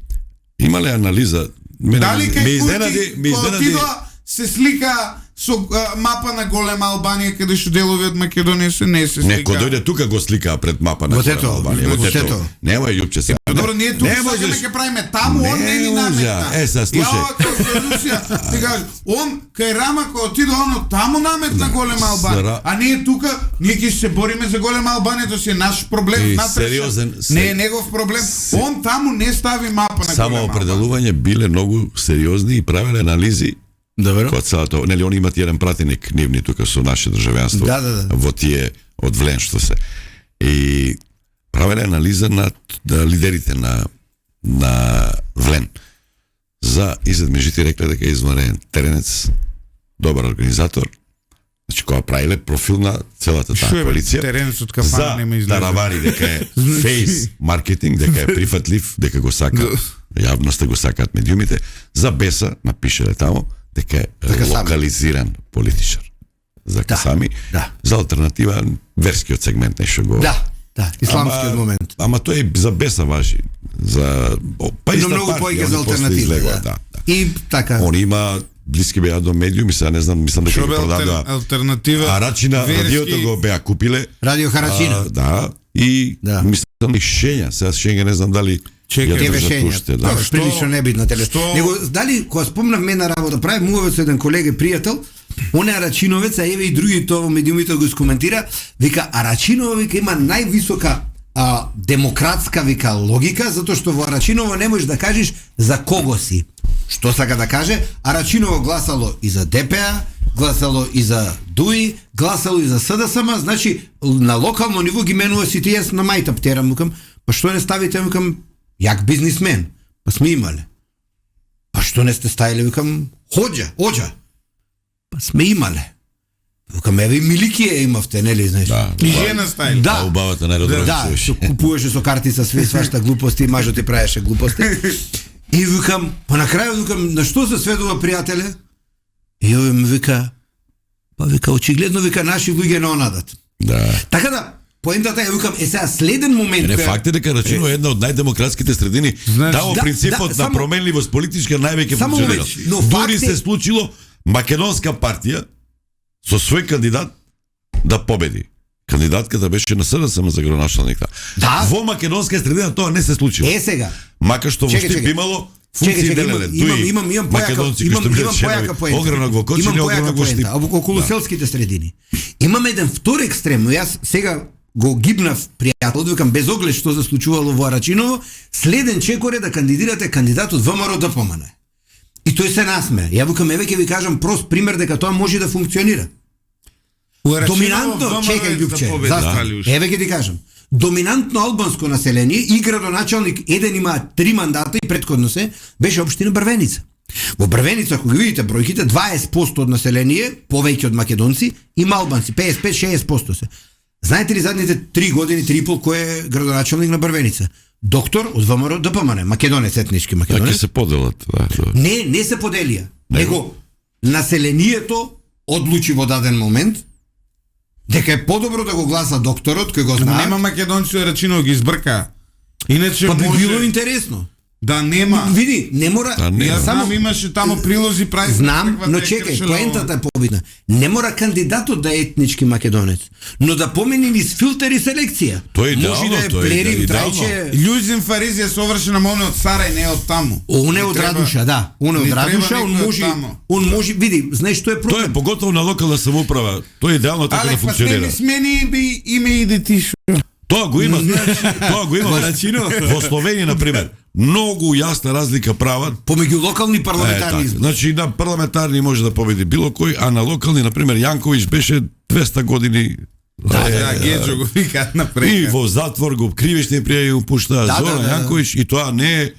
има ли анализа? Дали кај ме изненади, Курти, кога отидоа се слика со мапа на голема Албанија каде што делови од Македонија се не се слика. Некој дојде тука го слика пред мапа на Тето, Албанија. во Тето. Нема Љупче се. Добро, ние тука Не сакаме можеш. ќе правиме таму, он не ни наметна. Сега слушај. Ја како Русија, ти кажеш, он кај Рама кој отиде оно таму наметна голема Албанија. А ние тука, ние ќе се бориме за голема Албанија, тоа си е наш проблем, сериозен, не е негов проблем. Он таму не стави мапа на Само голема Албанија. определување биле многу сериозни и правеле анализи. Добро. Кога целото, нели они имат еден пратеник нивни тука со наше државјанство. Да. Во тие од Влен што се. И правеле анализа на лидерите на Влен. За изедмежите рекле дека е извонреден теренец, добар организатор. Значи кога правиле профил на целата таа коалиција. Теренецот кафана нема излезе. Таравари дека е фейс маркетинг, дека е прифатлив, дека го сака јавноста, го сакаат медиумите. За Беса напишале таму дека е локализиран политичар. За Касами. Да. За алтернатива верскиот сегмент нешто го. Да, исламскиот момент. Ама тоа и за Беса важи. За па Но многу повеќе за алтернатива. Да. И така. Он има блиски беа до медиуми, сега не знам, мислам дека Што ги бе продадоа. алтернатива? Арачина радиото го беа купиле. Радио Харачина. Да. И Да. мислам и Шења, сега Шења не знам дали Чекај, ја држат Шења. уште, да. Тоа прилично небитна теле. Што? Него дали кога спомнавме една работа, прави муавет со еден колега и пријател, он е Арачиновец, а еве и други тоа во медиумите го скоментира, вика Арачиново вика има највисока демократска вика логика, затоа што во Арачиново не можеш да кажеш за кого си. Што сака да каже? Арачиново гласало и за ДПА, гласало и за ДУИ, гласало и за СДСМ, значи на локално ниво ги менува сите. Јас на мајта птерам, викам, па што не ставите, викам, јак бизнисмен? Па сме имале. Па што не сте ставиле, викам, Оџа. Па сме имале. Викам, еве и Миликија имавте, нели, знаеш? И жена стајли. Да. Убавата најдобро Да, што купуваше со картица све свашта глупости, мажот ти правеше глупости. И викам, па на крајот викам, на што се сведува пријателе? И овој ми вика, па вика очигледно вика наши луѓе не онадат. Да. Така да, поентата е викам, сега следен момент. Не факт е дека Рачино е една од најдемократските средини. Знаеш, Тамо принципот на само- променливост политичка највеќе Само функционира. момент, но Дури факт е- се случило македонска партија со свој кандидат да победи. Кандидатката беше на СДСМ за градоначалник. Да. Во македонска средина тоа не се случило. Сега. Мака што во Чекај, Штип чекај. имало функции делеле. Имам појака, македонци кои што биле членови. поента. Огранок во Кочани, Имам појака огранок во Штип. поента, а околу селските средини. Имам еден втор екстрем, но јас сега го гибнав пријател, викам без оглед што се случувало во Арачиново, следен чекор е да кандидирате кандидат од ВМРО ДПМН. И тој се насмеа. Ја викам, еве ќе ви кажам прост пример дека тоа може да функционира. Доминантно, чекај Љупче, еве ќе ти кажам. Доминантно албанско население и градоначалник еден има 3 мандата и претходно се беше општина Брвеница. Во Брвеница, ако ги видите бројките, 20% од население, повеќе од македонци, има албанци, 55-60% се. Знаете ли задните 3 години, 3,5 кој е градоначалник на Брвеница? Доктор од ВМРО ДПМН, македонец, етнички Така македонец. се поделат. Да. Не се поделија. Него населението одлучи во даден момент дека е подобро да го гласа докторот кој го знае. Нема македонци од Рачиново ги избрка. Иначе Па би може било интересно. да нема. Види, не мора. Да, не. Јас Само само имаше таму прилози прави. знам, но чекај, поентата е побитна. Не мора кандидатот да е етнички македонец, но да помени низ филтер и селекција. Тоа е идеално, Може да е тоа е Плерим, идеално. Трајче. Љузин Фаризија совршена моне од Сарај, не од таму. Он е Не од треба- Радуша, да. Он е не од треба Радуша, он некој од може, таму. он може, види, знаеш што е Тоа е проблем? поготово на локална самоуправа. Тоа е идеално така да Але па те функционира. ми смени име иде ти шо. Тоа го има. Тоа го има Во Рачино. во Словенија на пример. Многу јасна разлика прават. Помеѓу локални парламентарни така. избори. Значи на парламентарни може да победи било кој, а на локални на пример Јанковиќ беше 200 години. Да, Геджо го викаат И напред. во затвор го кривични пријави го пушта Да, Зоран да, да. Јанковиќ и тоа не е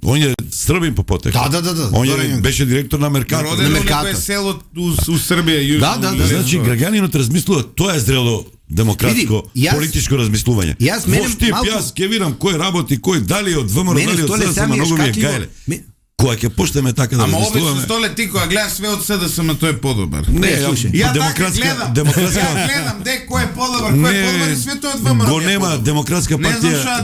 он е србин по потекло. Да. Он Зоран е Јанковиќ. беше директор на Меркато. Роден на у Меркато. некој село у Србија, јужно. Да. Значи граѓанинот размислува, тоа е зрело демократско Види, јас- политичко размислување. јас мене Во Штип малку- јас ќе видам кој работи, кој дали е од ВМРО, Мене дали од столе СДСМ, сами е многу ми е шкатливо. гајле. Кога ќе почнеме така да Ама размислуваме. обично столе ти кога гледаш све од СДСМ, тој е подобар. Не, Ја така гледам. Ја гледам де кој е подобар, кој е подобар и све тоа од ВМРО. Го нема демократска партија,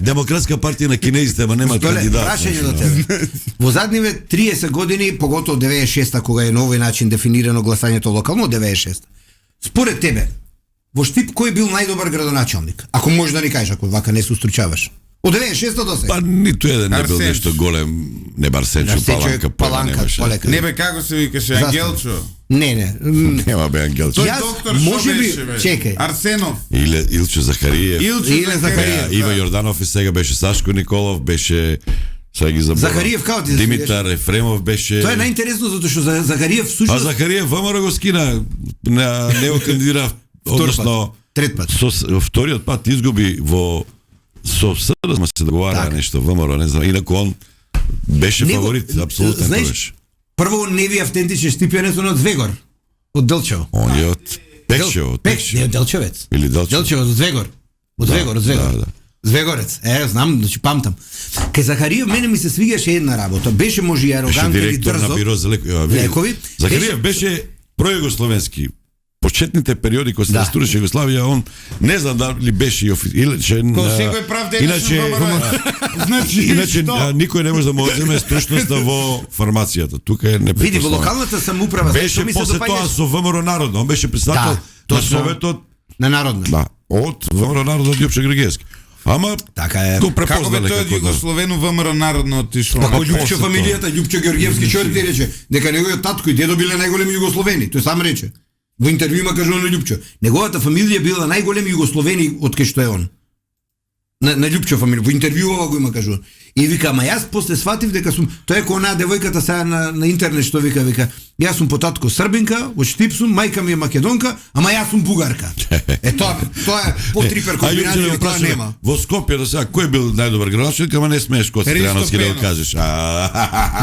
демократска партија на кинезите, ама нема кандидат. Прашање до тебе. Во задниве 30 години, поготово 96-та кога е на овој начин дефинирано гласањето локално, 96-та. Според тебе, во Штип кој бил најдобар градоначалник? Ако можеш да ни кажеш, ако вака не се устручаваш. Од 96-та до сега. Па ниту еден не бил Арсенчо. нешто голем, не Барсенчо, Паланка, полека. Не бе, како се викаше, Ангелчо? Не. Нема бе Ангелчо. Тој Јас, доктор може што би, беше, бе? чекај. Арсенов. Илчо Захариев. Иле Захариев. Ива Јорданов и сега беше Сашко Николов, беше сега ги заборав. Захариев како ти Димитар Ефремов беше. Тоа е најинтересно затоа што Захариев А всушност Захариев ВМРО го скина, не го кандидира, односно трет пат. со вториот пат изгуби со СДСМ се договара Така. нешто ВМРО, не знам, инаку он беше Него- фаворит, апсолутен знаеш, беше. Прво не ви автентичен Штипјането на Звегор. Од Делчево. Он е од Пекшево, Не, од Делчевец. Или Делчево. Делчево од Звегор. Од Звегор. Да. Звегорец. Знам, значи памтам. Кај Захариев мене ми се свигаше една работа. Беше може и Беше арогантен и директор на дрзо. биро за лекови. Захариев беше пројугословенски. Почетните периоди кога се Да. растураше Југославија, он не знам дали беше иначе секој прав денешен иначе никој не може да му одземе стручноста во формацијата. Тука е Види, во непрекоснато. локалната самоуправа, Беше што ми се после тоа допаѓа со ВМРО Народно, он беше председател Да, на точно. Советот, на народна. да, од ВМРО Народно од Јупче Григевски. Ама Така е. го Како бе препознале тој од како да. Југословено ВМРО народно отишло? Како после Љупче тоа. фамилијата, Љупче Георгиевски човек ти рече дека неговиот татко и дедо биле најголеми југословени, тој сам рече. Во интервју има кажано на Љупче. Неговата фамилија била најголеми југословени од кај што е он. На Љупче фамилија, во интервјуава го има кажано. И вика, ама јас после сватив дека сум, тоа е кој онаа девојката сега на интернет што вика, јас сум по татко србинка, од Штип сум, мајка ми е македонка, ама јас сум бугарка. Тоа е по трипер комбинација, тоа нема. Во Скопје до сега кој бил најдобар градоначалник, ама не смееш Коци Ристо Трајановски да го Пенов. кажеш.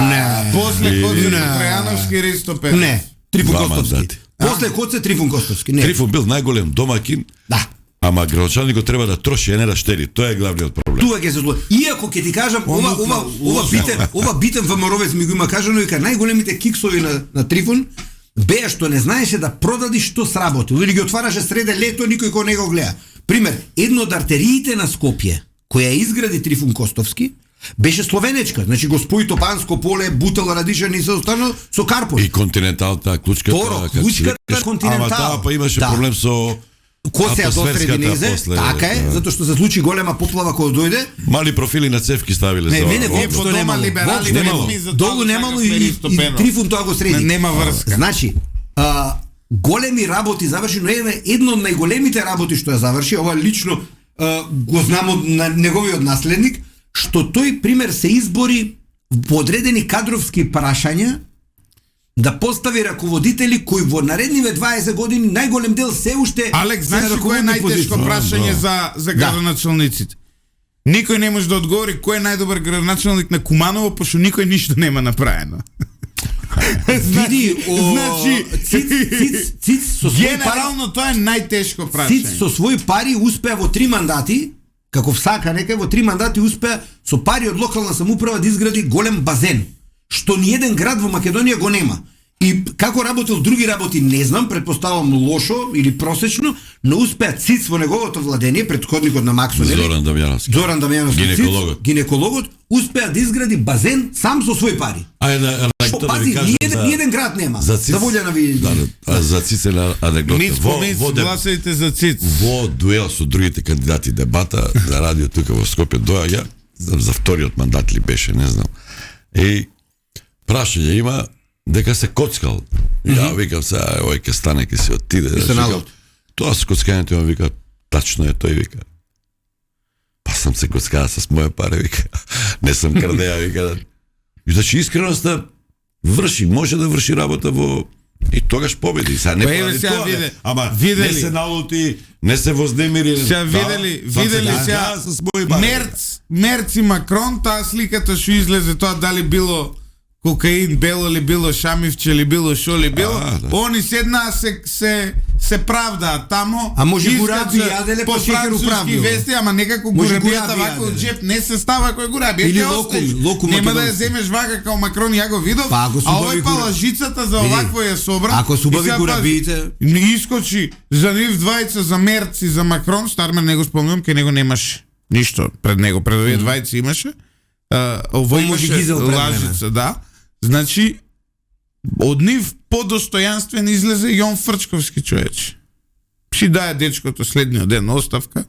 Не. После Коци Не. Трајановски Ристо Пенов. Не, Трифун Два Костовски. мандати. После Коце Трифун Костовски. Не. Трифун бил најголем домакин, Да. ама градоначалникот треба да троши, а не да штеди. Тоа е главниот проблем. Тука ќе се зло. Иако ќе ти кажам, ова битен ВМРО-вец ми го има кажано и најголемите киксови на Трифун беа што не знаеше да продади што сработил или ги отвараше среде лето, никој кој не го гледа. Пример, едно од артериите на Скопје која изгради Трифун Костовски беше словенечка, значи го спои Топанско поле, Бутел, Радишан и се останало со Карпов. И континенталта, клучката, Торо, како клучката, си викаш, континентал. Ама таа па имаше Да. проблем со Кој се до Срединезе, после, така е, затоа што се случи голема поплава кога дојде. мали профили на цевки ставиле Не, за мене ова. воопшто немало. либерали Воопшто немало. немало. за тоа Долу го немало сакавме и Ристо Пенов. Трифун тоа го среди. Нема врска. Значи, големи работи заврши, но едно од најголемите работи што ја заврши, ова лично го знам од неговиот наследник, што тој пример се избори по одредени кадровски прашања да постави раководители кои во наредниве 20 години најголем дел се уште Алекс, знаеш ли кој е најтешко прашање за градоначалниците? Никој не може да одговори кој е најдобар градоначалник на Куманово, пошто никој ништо нема направено. Види, Значи, Циц со свој пари, генерално тоа е најтешко Циц прашање. со свој пари успеа во 3 мандати, како всака некај во 3 мандати успеа со пари од локална самоуправа да изгради голем базен, што ни еден град во Македонија го нема. И како работил други работи не знам, предпоставам лошо или просечно, но успеа Циц во неговото владение, претходникот на Максо, нели? Зоран Дамјановски. Зоран Дамјановски, Гинекологот. гинекологот успеа да изгради базен сам со свој пари. Што пази, ни еден град нема. Да волја на ви. За Циц е анегдота. Ниц помис, гласајте за Циц. Во дуел со другите кандидати дебата на радио тука во Скопје доаѓа за вториот мандат ли беше, не знам. И прашање има дека се коцкал. Ја викам сега, овој ќе стане, ќе се отиде. се налог. Тоа со коцкањето има, вика, тачно е тој, вика. Па сам се коцкаа с моја пари, вика. Не сум крадеа, вика. И значи искреноста врши, може да врши работа во и тогаш победи. Сега не прави тоа, ама не се налути, не се вознемири. Сега видели сега Мерц и Макрон, таа сликата што излезе тоа дали било кокаин, бело ли било, шамивче ли било, шо ли било, они седнаа се се правдаат тамо. А може искат гураби за- јаделе, по по шекер француски управдува. вести, ама некако Може гурабијата гураби вака од јаделе. джеп не се става кој гурабија. Или Ќе локум, оставиш. локум Нема да ја македонски. земеш вака као Макрон, ја го видов. Па, ако се а убави овој па гура- лажицата за Види, овакво ја собра. ако се и убави сега гурабиите- не искочи за нив двајца за Мерц и за Макрон, Стармер не го спомнувам, кај него немаше ништо пред него, пред овие двајца имаше. Овој може имаше Гизел пред мене. лажица, да. Значи од нив подостојанствен излезе Јон Фрчковски човече. Си даде дечкото следниот ден оставка.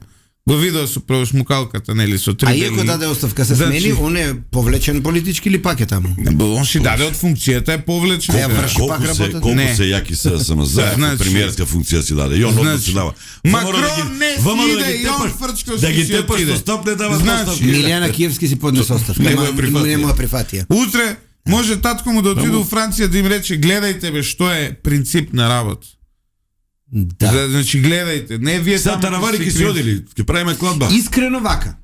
Го видов со смукалката, нели, со три А иако даде оставка, се Значи- смени, он е повлечен политички или пак е таму? Он си даде од функцијата, е повлечен. Ја врши Колку пак се, работата? колку Не. се јаки се СМЗ, Значи- премиерска функција си даде. И он одно се дава. Макрон не иде, и он Фрчковски да ги си тепаш отиде. со стоп не дава Значи- оставки. Милијана Киевски си поднесе оставка. Не му ја прифатија. Не му ја прифатија. Утре може татко му да отиде у Франција да им рече гледајте бе што е принцип на работа. Да. Значи гледајте, не вие Сега таравари ќе си одили, ќе правиме кладба. Искрено вака.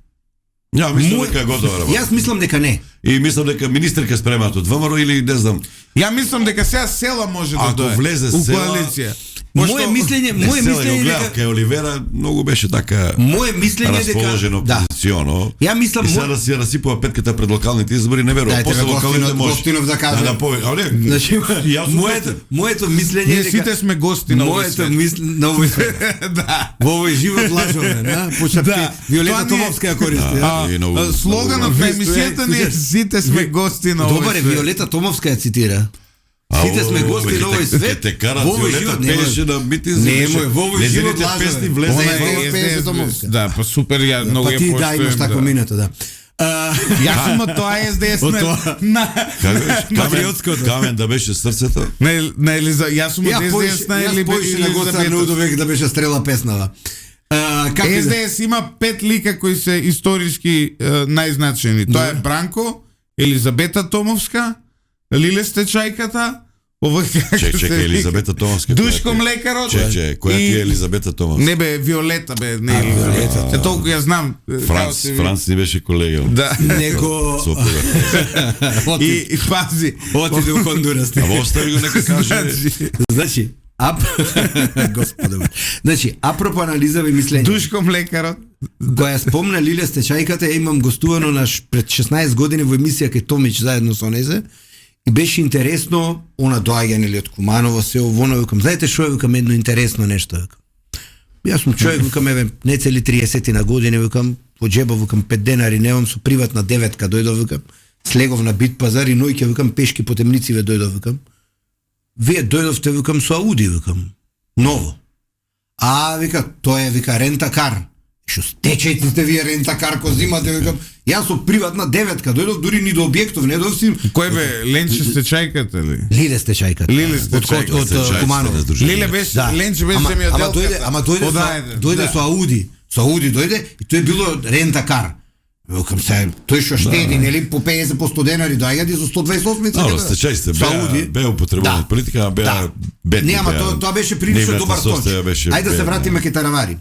Ја мислам Мој- дека е готова работа. Јас мислам дека не. И мислам дека министер ќе спремаат од ВМРО или не знам. Ја мислам дека сега села може да Ако дое влезе у села- коалиција. Моje мислење, моje мислење дека дека кај Оливера многу беше така моje мислење расположено дека да. позиционо. Ја мислам И сега да си ја расипува петката пред локалните избори, не верувам. Дајте После бе, локалните може. Гостинов да каже. Да, повеќе. А не, Значи, јас сум моето мислење Ние е дека сите сме гости на овој моето свет. мислење на овој свет. Да. Во овој живот лажове, на? Почапки Да. Виолета Тоа не е- Томовска ја користи. Да. а? И многу- Слоганот на емисијата ни е сите сме гости на овој Добар е, свет. Виолета Томовска ја цитира. Сите сме гости на овој свет. Ке те карат Во овој Виолета живот пееше на митинзи. Не, мој, во овој живот лажове. лажове. Песни влезе Она и е- во- пееше Томовска. Да, па супер, ја многу Па ја ти да поштојам. имаш тако минато, да. Јас сум од тоа СДС Од на тоа. Патриотското. Камен да беше срцето. на Елиза, јас сум од Ја СДС на поише на Гоца Елизабета. Нудовек да беше стрела песнава. Како и да- СДС има 5 лика кои се историски најзначени. Тоа е Бранко, Елизабета Томовска, Лиле Стечајката, овој Чекај, Елизабета Томовска. Душко Млекарот. Која ти е Елизабета Томовска? Не бе, Виолета бе, не Елизабета. Е толку ја знам. Франц ни беше колега. Да. Него Супер. И пази. отиде у Хондурас. А во остави го нека каже. Значи, Господе. Значи, апропо анализа и мислење. Душко Млекарот. Која спомна Лиле Стечајката, ја имам гостувано пред 16 години во емисија кај Томич заедно со незе. И беше интересно, она доаѓа нели од Куманово, се овоно, викам, знаете што е, викам, едно интересно нешто, викам. Јас сум човек, викам, еве, не цели 30 на години, викам, по джеба, викам, 5 денари немам, со приватна деветка дојдов, викам, слегов на Бит пазар и ноќе, викам, пешки по темнициве дојдов, викам. Вие дојдовте, викам, со Ауди, викам, ново. А, вика, тоа е, вика, рентакар. Што стечајте сте вие рентакар ко зимате, викам. Јас со приватна деветка дојдов, дури ни до објектов не дојдов. Кој бе, Ленче Стечајката ли? Лиле Стечајката. Лиле Од Стечајката. Куманово. Лиле беше, Ленче беше земјоделка. Ама дојде со Ауди. Со Ауди дојде и тоа било рентакар. Викам се, тој што штеди, нели, по 50 по 100 денари доаѓади со 128 Добро, стечај сте, беа употребувани политика, ама беа бедни. Не, ама тоа беше прилично добар точ. Ајде да се вратиме кај Таравари.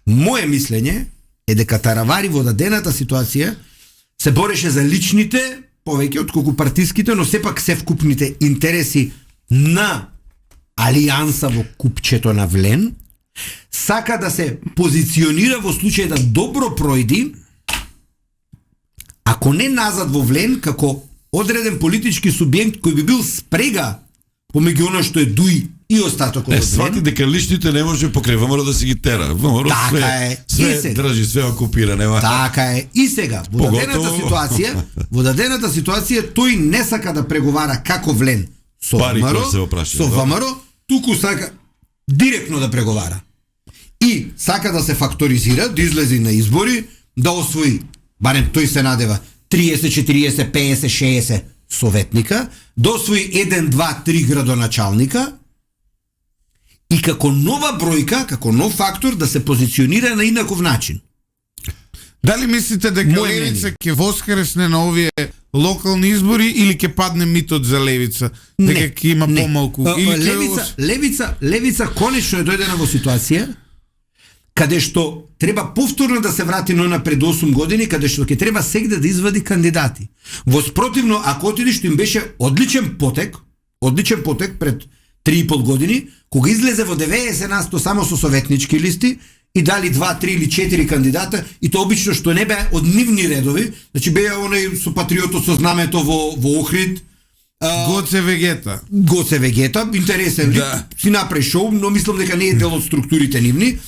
Моje мислење е дека Таравари во дадената ситуација се бореше за личните, повеќе отколку партиските, но сепак се вкупните интереси на алијанса во купчето на Влен, сака да се позиционира во случај да добро пројди, ако не назад во Влен, како одреден политички субјект кој би бил спрега помеѓу оно што е Дуј и остатокот од свати Влен. дека личните не може покрај ВМРО да си ги тера. ВМРО Така е. И све сега. држи, све окупира, нема. Така е. И сега, во дадената ситуација, тој не сака да преговара како Влен со Пари ВМРО, кои се опрашаат, со да. ВМРО, туку сака директно да преговара. И сака да се факторизира, да излезе на избори, да освои, барем тој се надева, 30, 40, 50, 60 советника, да освои 1, 2, 3 градоначалника и како нова бројка, како нов фактор да се позиционира на инаков начин. Дали мислите дека Моје Левица ќе воскресне на овие локални избори или ќе падне митот за Левица? Дека ќе има помалку или Левица конечно е дојдена во ситуација каде што треба повторно да се врати на пред 8 години, каде што ќе треба сегде да извади кандидати. Воспротивно, ако отидеш, што им беше одличен потек пред 3,5 години, кога излезе во 90% само со советнички листи и дали 2, 3 или 4 кандидата, и то обично што не беа од нивни редови, значи беа оној со патриотот со знамето во Охрид, Гоце Вегета, интересен лик, си направи шоу, но мислам дека не е дел од структурите нивни.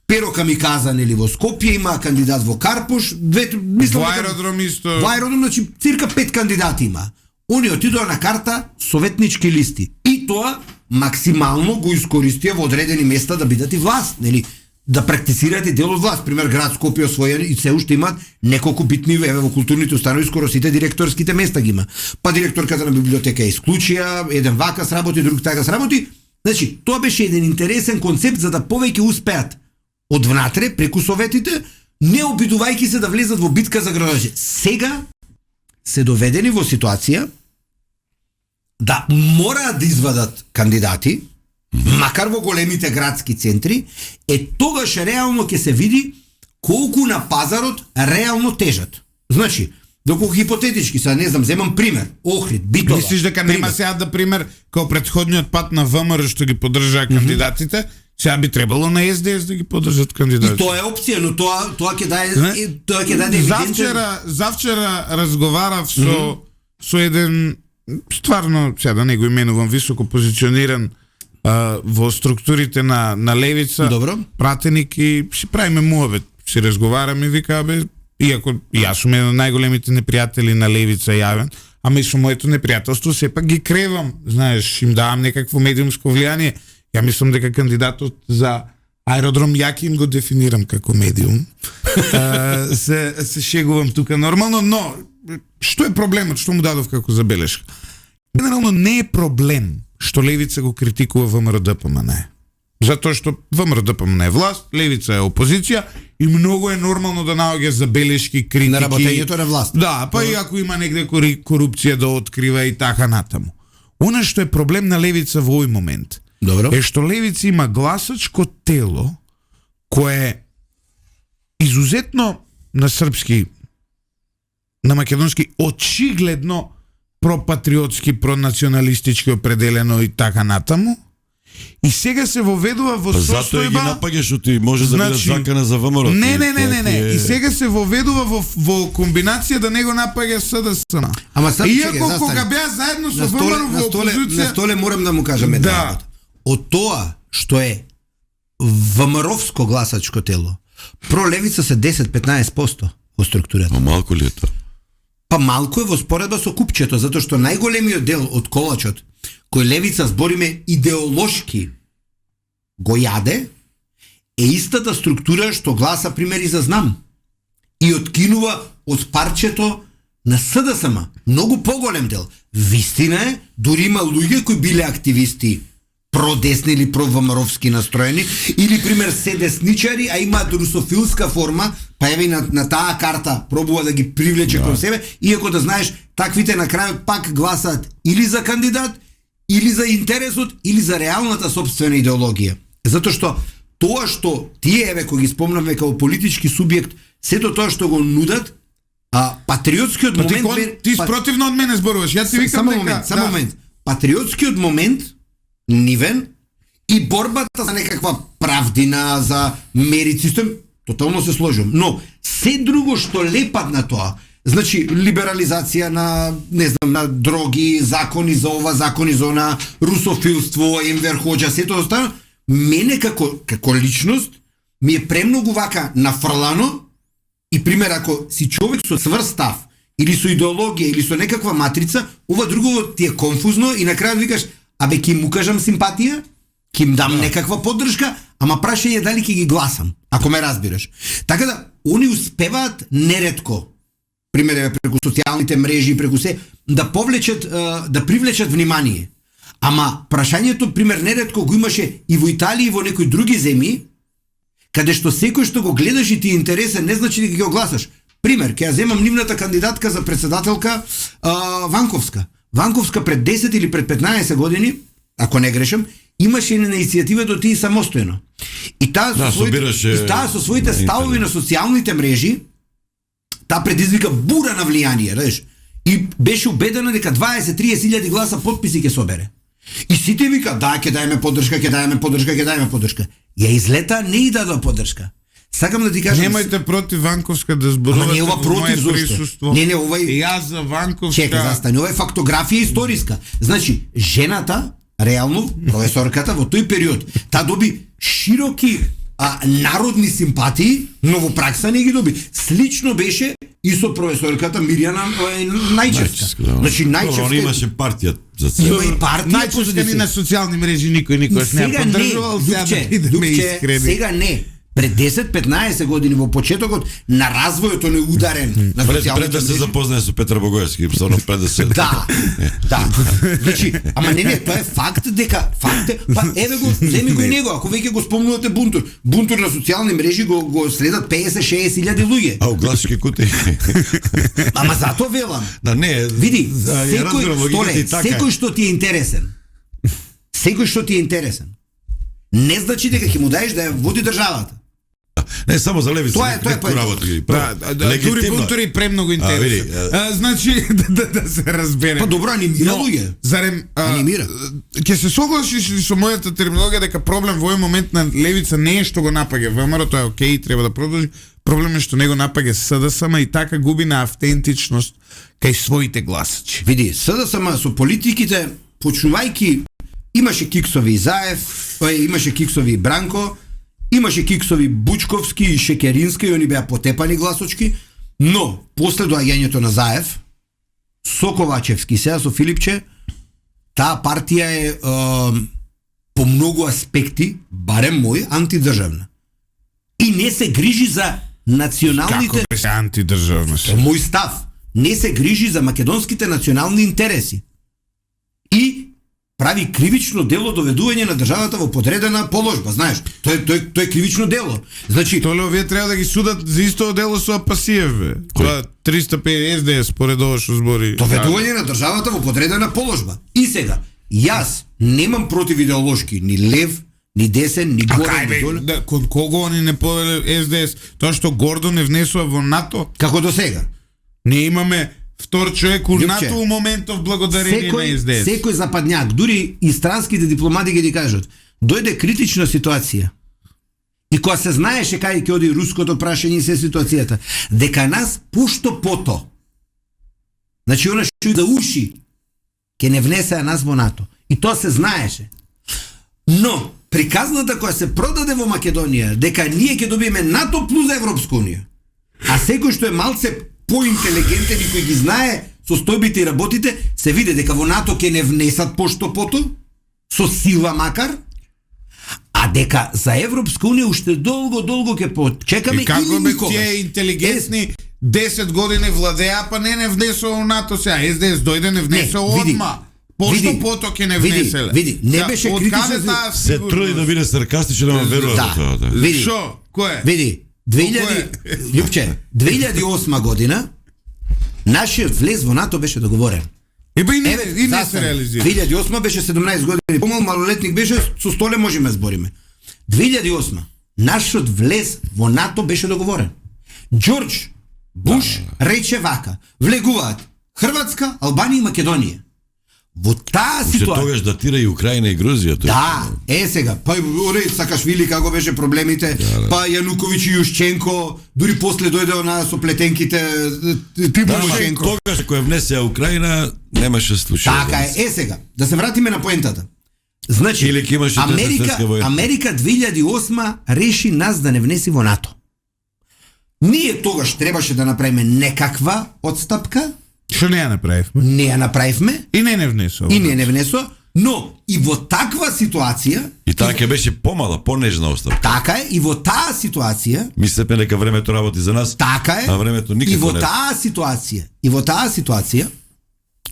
Перо Камиказа нели во Скопје, има кандидат во Карпуш, мислам во аеродром исто. Во аеродром, значи цирка 5 кандидати има. Они отидоа на карта советнички листи. И тоа максимално го искористија во одредени места да бидат и власт, нели? Да практицираат и дел од власт. Пример, град Скопје освоен и се уште имаат неколку битни, еве во културните установи скоро сите директорските места ги има. Па директорката на библиотека исклучија, еден вака сработи, друг така сработи. Значи, тоа беше еден интересен концепт за да повеќе успеат од внатре, преку советите, не обидувајќи се да влезат во битка за градовите. Сега се доведени во ситуација да мораат да извадат кандидати, макар во големите градски центри, тогаш реално ќе се види колку на пазарот реално тежат. Значи, доколку хипотетички, сега не знам, земам пример, Охрид, Битола. Мислиш дека нема сега да пример, као претходниот пат на ВМРО што ги поддржаа кандидатите, сега би требало на СДС да ги поддржат кандидати. И тоа е опција, но тоа ќе даде Завчера разговарав со еден стварно, сега да не го именувам, високо позициониран во структурите на левица. Добро. Пратеник, и си правиме муабет, си разговараме и вика, иако јас сум еден од најголемите непријатели на левица јавен, ама и со моето непријателство сепак ги кревам, знаеш, им давам некакво медиумско влијание. Ја мислам дека кандидатот за аеродром Јакин го дефинирам како медиум. Се шегувам тука нормално, но што е проблемот, што му дадов како забелешка? Генерално не е проблем што левица го критикува ВМРО-ДПМН. Затоа што ВМРО-ДПМН е власт, левица е опозиција и многу е нормално да наоѓа забелешки, критики на работењето на власт. Да, па и ако има негде корупција да открива и така натаму. Она што е проблем на левица во овој момент Добро. е што левица има гласачко тело кое изузетно на српски, на македонски очигледно пропатриотски, пронационалистички определено и така натаму. И сега се воведува во состојба. Затоа ги напаѓаш што ти може да бидеш закана за ВМРО. Не. И сега се воведува во комбинација да не го напаѓа СДСМ. Ама сад, иако кога беа заедно со ВМРО во опозиција, на столе морам да му кажам една работа. Од тоа што е ВМРО-вско гласачко тело, пролевица се 10-15% во структурата. А малку ли е тоа? Па малку е во споредба со купчето, затоа што најголемиот дел од колачот кој левица збориме идеолошки го јаде, е истата структура што гласа примери за знам и откинува од парчето на СДСМ. Многу поголем дел. Вистина е, дури има луѓе кои биле активисти продесни или провамаровски настроени, или пример се десничари, а имаат русофилска форма, па еве на таа карта пробува да ги привлече кон себе, иако да знаеш, таквите на крајот пак гласаат или за кандидат, или за интересот, или за реалната собствена идеологија. Затоа што тоа што тие, еве, кој ги спомнавме како политички субјект, сето тоа што го нудат, патриотскиот момент... Ти спротивно од мене зборуваш, ја ти викам дека... Само момент. Патриотскиот момент нивен и борбата за некаква правдина, за мерит систем, тотално се сложувам. Но се друго што лепат на тоа, значи либерализација на, не знам, на дроги, закони за ова, закони за она, русофилство, Енвер Хоџа, сето останало, мене како личност ми е премногу вака нафрлано и пример, ако си човек со сврст став, или со идеологија, или со некаква матрица, ова друго ти е конфузно и на крајот викаш, абе ќе му кажам симпатија, ќе им дам некаква поддршка, ама прашање дали ќе ги гласам, ако ме разбираш. Така да, они успеваат неретко, пример преку социјалните мрежи, преку се, да повлечат, да привлечат внимание. Ама прашањето, пример, неретко го имаше и во Италија и во некои други земји, каде што секој што го гледаш и ти интересен, не значи дека ќе го гласаш. Пример, ќе ја земам нивната кандидатка за председателка Ванковска. Ванковска пред 10 или пред 15 години, ако не грешам, имаше на иницијатива да отиде самостојно. И таа со своите ставови на социјалните мрежи, таа предизвика бура на влијание, знаеш. И беше убедена дека 20-30 илјади гласа потписи ќе собере. И сите вика, да, ќе даеме поддршка, ќе даеме поддршка, ќе даеме поддршка. Ја излета, не и дадоа поддршка. Сакам да ти кажам... Немајте против Ванковска да зборувате. Ама не ова во против моје зошто? присуство. Не, ова И јас за Ванковска... Чека, застани, ова е фактографија историска. Значи, жената, реално, професорката, во тој период, та доби широки народни симпатии, но во пракса не ги доби. Слично беше и со професорката Мирјана Најчевска. Да. Значи, Добро, Најчевска... он имаше партија за цел. Има и партија Најчесто ни на социјални мрежи никој никогаш не ја поддржувал, сега да бидеме искрени. Сега не. Пред 10-15 години во почетокот на развојот он е ударен на Пред социјалните да се мрежи. запознае со Петар Богоевски, стварно пред да се... Да, да. Значи, ама не, тоа е факт дека факт е, па еве го, земи го и него, ако веќе го спомнувате бунтур. Бунтур на социјални мрежи го следат 50-60 илјади луѓе. А у гласчки кутии. Ама затоа велам. Да, не, Види, ја разбирам логиката и така. секој што ти е интересен. Секој што ти е интересен. Не значи дека ќе му даеш да ја води државата. Не само за левица. Тоа е работи. Дури Бунтури премногу интересен. Значи да се разбере. Па добро, анимира луѓе. Зарем Анимира. Ќе се согласиш ли со мојата терминологија дека проблем во овој момент на левица не е што го напаѓа ВМРО, тоа е окей, треба да продолжи. Проблем е што не го напаѓа СДСМ и така губи на автентичност кај своите гласачи. Види, СДСМ со политиките, почнувајќи, имаше киксови и Заев, имаше киксови и Бранко, имаше киксови Бучковски и Шекеринска и они беа потепани гласочки, но после доаѓањето на Заев, со Ковачевски, сега со Филипче, таа партија е по многу аспекти, барем мој, антидржавна. И не се грижи за националните... Како беше антидржавна? Мој став. Не се грижи за македонските национални интереси. И прави кривично дело доведување на државата во подредена положба, знаеш. Тоа е кривично дело. Значи, Толе овие треба да ги судат за исто дело со Апасиев, бе. Тоа 350 СДС според ова што збори. доведување на државата во подредена положба. И сега, јас немам против идеолошки ни лев, ни десен, ни горе, ни доле. Да, кон кого они не повеле СДС? Тоа што гордо не внесува во НАТО? Како до сега. Не имаме втор човек у Љупче, НАТО у моментов благодарение на СДС. Секој западњак, дури и странските дипломати ги кажат, дојде критична ситуација. И кога се знаеше кај ќе оди руското прашање и се ситуацијата, дека нас пошто пото. Значи она што да уши ќе не внесеа нас во НАТО. И тоа се знаеше. Но приказната која се продаде во Македонија, дека ние ќе добиеме НАТО плюс Европска унија. А секој што е малце поинтелигентен и кој ги знае состојбите и работите, се види дека во НАТО ќе не внесат пошто пото, со сила макар, а дека за Европска унија уште долго ќе почекаме И како бе никогаш. тие интелигентни 10 години владеа, па не внесува у НАТО сега. СДС дојде не внесува види, одма. Пошто пото ќе не внеселе. Види, не беше критичен. Се труди да биде саркастичен, ама верува во тоа. Да, види. Шо? Кој? Види, 2008 година нашиот влез во НАТО беше договорен. И не се реализира. 2008 беше 17 години, помал малолетник беше, со столе можеме збориме. 2008 нашиот влез во НАТО беше договорен. Џорџ Буш рече вака: влегуваат Хрватска, Албанија и Македонија. Во таа Уште ситуација. тогаш датира и Украина и Грузија. Да, сега, па оре Сакашвили како беше проблемите, па Јануковиќ и Јушченко, дури после дојде на соплетенките Тимошенко. Тогаш кој внесе Украина немаше случај. Така е, сега, да се вратиме на поентата. Значи, Или ќе имаше Трета светска војна. Америка 2008 реши нас да не внеси во НАТО. Ние тогаш требаше да направиме некаква отстапка, Што не ја направивме? не ја направивме И не внесува. и не внесо, но и во таква ситуација, И таа ќе беше помала, понежна оставка. така е, и во таа ситуација, Мислеме дека времето работи за нас. така е, А времето никако и во не. таа ситуација,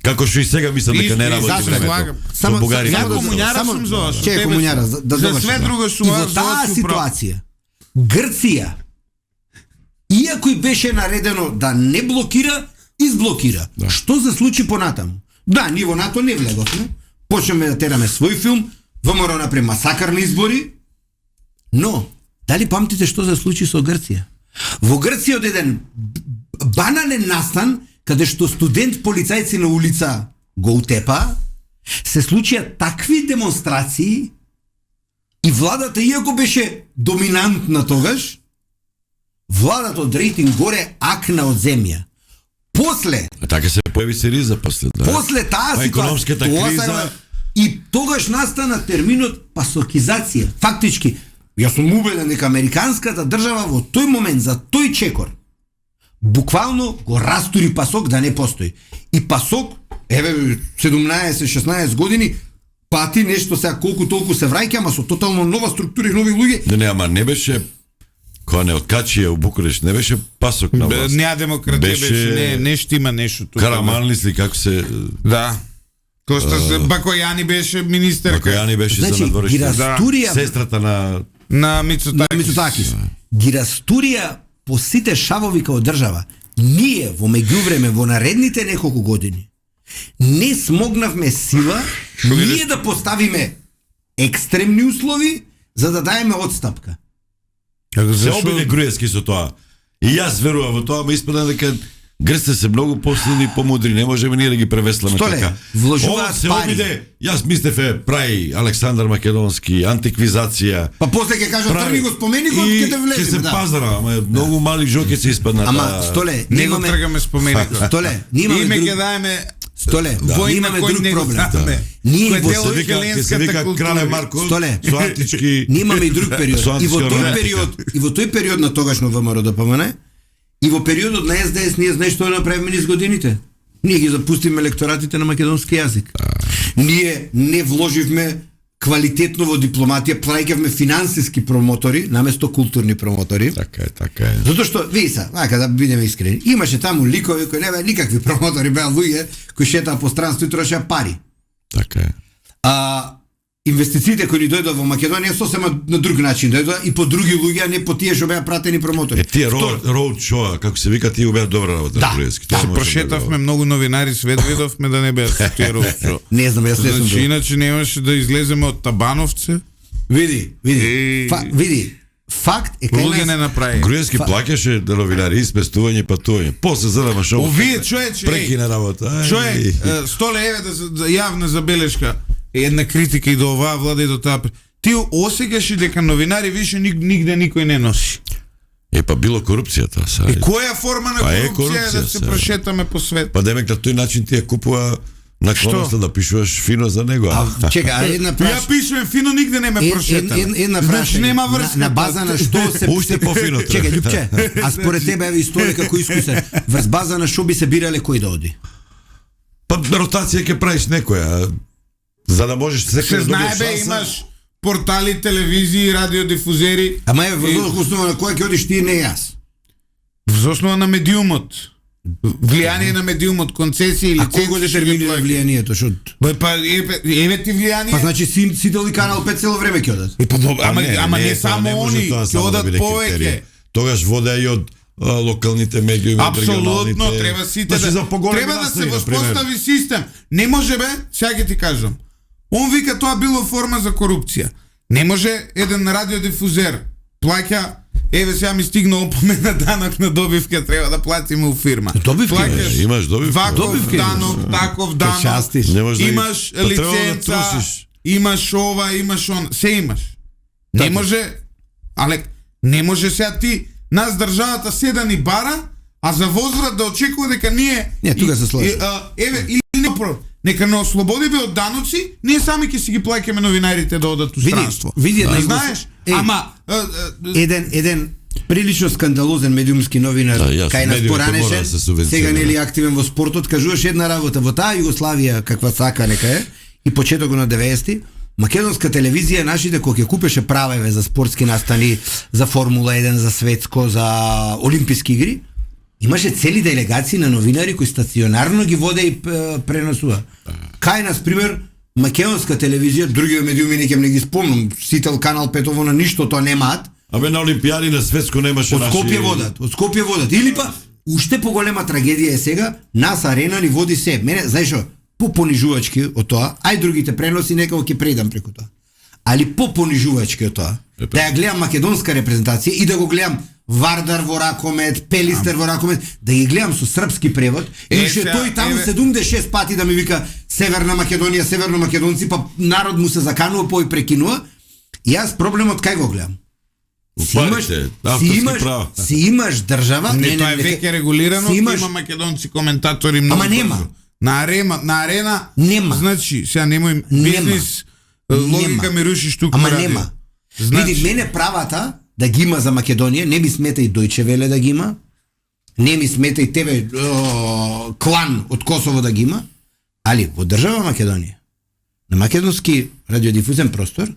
Како што и сега мислам дека не работи зашто времето. слагам? Со Бугари Ја не работи. комуњара сум за ова. со Чекај тебе комуњара, сум. да За завршам. све друго И сум. во таа ситуација, Грција, иако и беше наредено да не блокира, изблокира. Да. Што се случи понатаму? Да, ние во НАТО не влеговме, почнеме да тераме свој филм, ВМРО направи масакарни избори, но, дали памтите што се случи со Грција? Во Грција од еден банален настан, каде што студент полицајци на улица го утепа, се случија такви демонстрации и владата, иако беше доминантна тогаш, владата од рейтинг горе акна од земја. После, Така се појави Сириза после, да. после таа економската ситуација, криза, и тогаш настана терминот пасокизација. Фактички, јас сум убеден дека американската држава во тој момент, за тој чекор, буквално го растури пасок да не постои. И пасок, 17-16 години, пати нешто сега колку толку се враќа, ама со тотално нова структура и нови луѓе. Не, ама не беше кога не откачија у Букуреш, не беше пасок на власт. Неа демократија беше, нешто има нешто тука. Караманлис ли како се... Да. Коста Бакојани беше министерка. Бакојани беше Значи, за надворешни. ги растурија Сестрата на Мицотакис. Ги растурија по сите шавови као држава. Ние во меѓувреме во наредните неколку години не смогнавме сила ние да поставиме екстремни услови за да даеме одстапка. Се обиде Груевски со тоа. И јас верувам во тоа, ма испадам дека грците се многу посилни и помудри, не можеме ние да ги превесламе така. Вложуваат се пари. обиде, јас мислев прави Александар Македонски, антиквизација. Па после ќе кажат тргни го споменикот, ќе те влеземе, Ќе се да. пазара, ама многу мали жоки се испаднат. Ама Столе, Не го тргаме споменикот. Столе, имаме Име друг... ќе даеме Столе, имаме кој друг не го проблем. ставаме. Ние Кој во дел од Ќе се хеленската вика култура. Крале Марко Столе. со антички. Ние имаме и друг период. Со И во античка тој романтика. период на тогашно ВМРО ДПМН, и во периодот на СДС ние знаеш што направиме низ годините. Ние ги запустиме електоратите на македонски јазик. Ние не вложивме квалитетно во дипломатија, праќавме финансиски промотори наместо културни промотори. Така е. Затоа што, види се, ака да бидеме искрени, имаше таму ликови кои не беа никакви промотори, беа луѓе кои шетаа по странство и трошеа пари. Така е. Инвестициите кои ни дојдоа во Македонија сосема на друг начин дојдоа и по други луѓе, а не по тие што беа пратени промотори. Тие роуд шоа, како се вика, тие беа добра работа на Груевски. Да, Прошетавме многу новинари, свет видовме да не беа со тие роучо. Не знам, јас не сум. Значи, иначе немаше да излеземе од Табановце. Види. Факт е кај Луѓе не нас. направи. Груевски плаќаше да новинари изместување и патување. После зарема шоу. Овие човече, прекина работа. Човек, Столе, еве да јавна забелешка, една критика и до оваа влада и до таа. Ти осеќаш дека новинари више нигде никој не носи. Па било корупцијата са. И која форма на корупција е да се прошетаме по свет? Па демек на тој начин ти ја купува наклоноста да пишуваш фино за него. Чека, една Ја пишувам фино, нигде не ме прошетаме. Една Значи нема врска. на база на што се Уште пофино. Чекај, Љупче, а според тебе еве историја како искусен, врз база на што би се бирале кој да оди? Па ротација ќе правиш некоја. За да можеш секој Се да знае добиеш бе, шанса. имаш портали, телевизии, радиодифузери. Ама еве во основа на која ќе одиш ти, не јас. Во основа на медиумот. Влијание на медиумот, концесии или А кој го детерминира влијанието, што? Па еве ти влијание. Па значи Сител и Канал 5 цело време ќе одат. Ама не само они, ќе одат повеќе. Тогаш водеа и од локалните медиуми, Апсолутно, треба сите треба да се воспостави систем. Не може бе, сега ќе ти кажам. Он вика тоа било форма за корупција. Не може еден радиодифузер плаќа, еве сега ми стигна опомена данок на добивка, треба да платиме у фирма. Добивка имаш добивка. Ваков данок, таков данок. Имаш лиценца, имаш ова, имаш он, се имаш. Не може, але не може сега ти нас државата седа ни бара, а за возврат да очекува дека ние Не, тука се сложи. Еве или не нека не ослободи бе од даноци, ние сами ќе си ги плаќаме новинарите да одат у странство. Види, знаеш, ама еден прилично скандалозен медиумски новинар кај нас поранеше, сега нели активен во спортот, кажуваше една работа во таа Југославија каква сака нека е и почетокот на 90-ти, македонска телевизија нашите кога ќе купеше правеве за спортски настани, за Формула 1, за светско, за олимписки игри, имаше цели делегации на новинари кои стационарно ги воде и преносува. Кај нас пример македонска телевизија, други медиуми не ги спомнам, Сител, Канал 5 на ништо тоа немаат. Абе на олимпијади на светско немаше од Скопје водат. Или па уште поголема трагедија е сега, нас Арена ни води се. Мене, знаеш што, по-понижувачки од тоа, ај другите преноси некако ќе преидам преку тоа. Али по-понижувачки од тоа, да ја гледам македонска репрезентација и да го гледам Вардар во ракомет, Пелистер во ракомет, да ги гледам со српски превод, и ше тој таму 76 пати да ми вика Северна Македонија, северномакедонци, па народ му се заканува, па и прекинува. И јас проблемот кај го гледам? Си имаш држава, Не, тоа е веќе регулирано, има македонци коментатори многу. Ама нема. На арена нема. Значи, сега немој бизнис, логика ми рушиш тука. Ама нема. Види, мене правата да ги има за Македонија, не ми смета и Дојче Веле да ги има, не ми смета и тебе клан од Косово да ги има, али во држава Македонија, на македонски радиодифузен простор,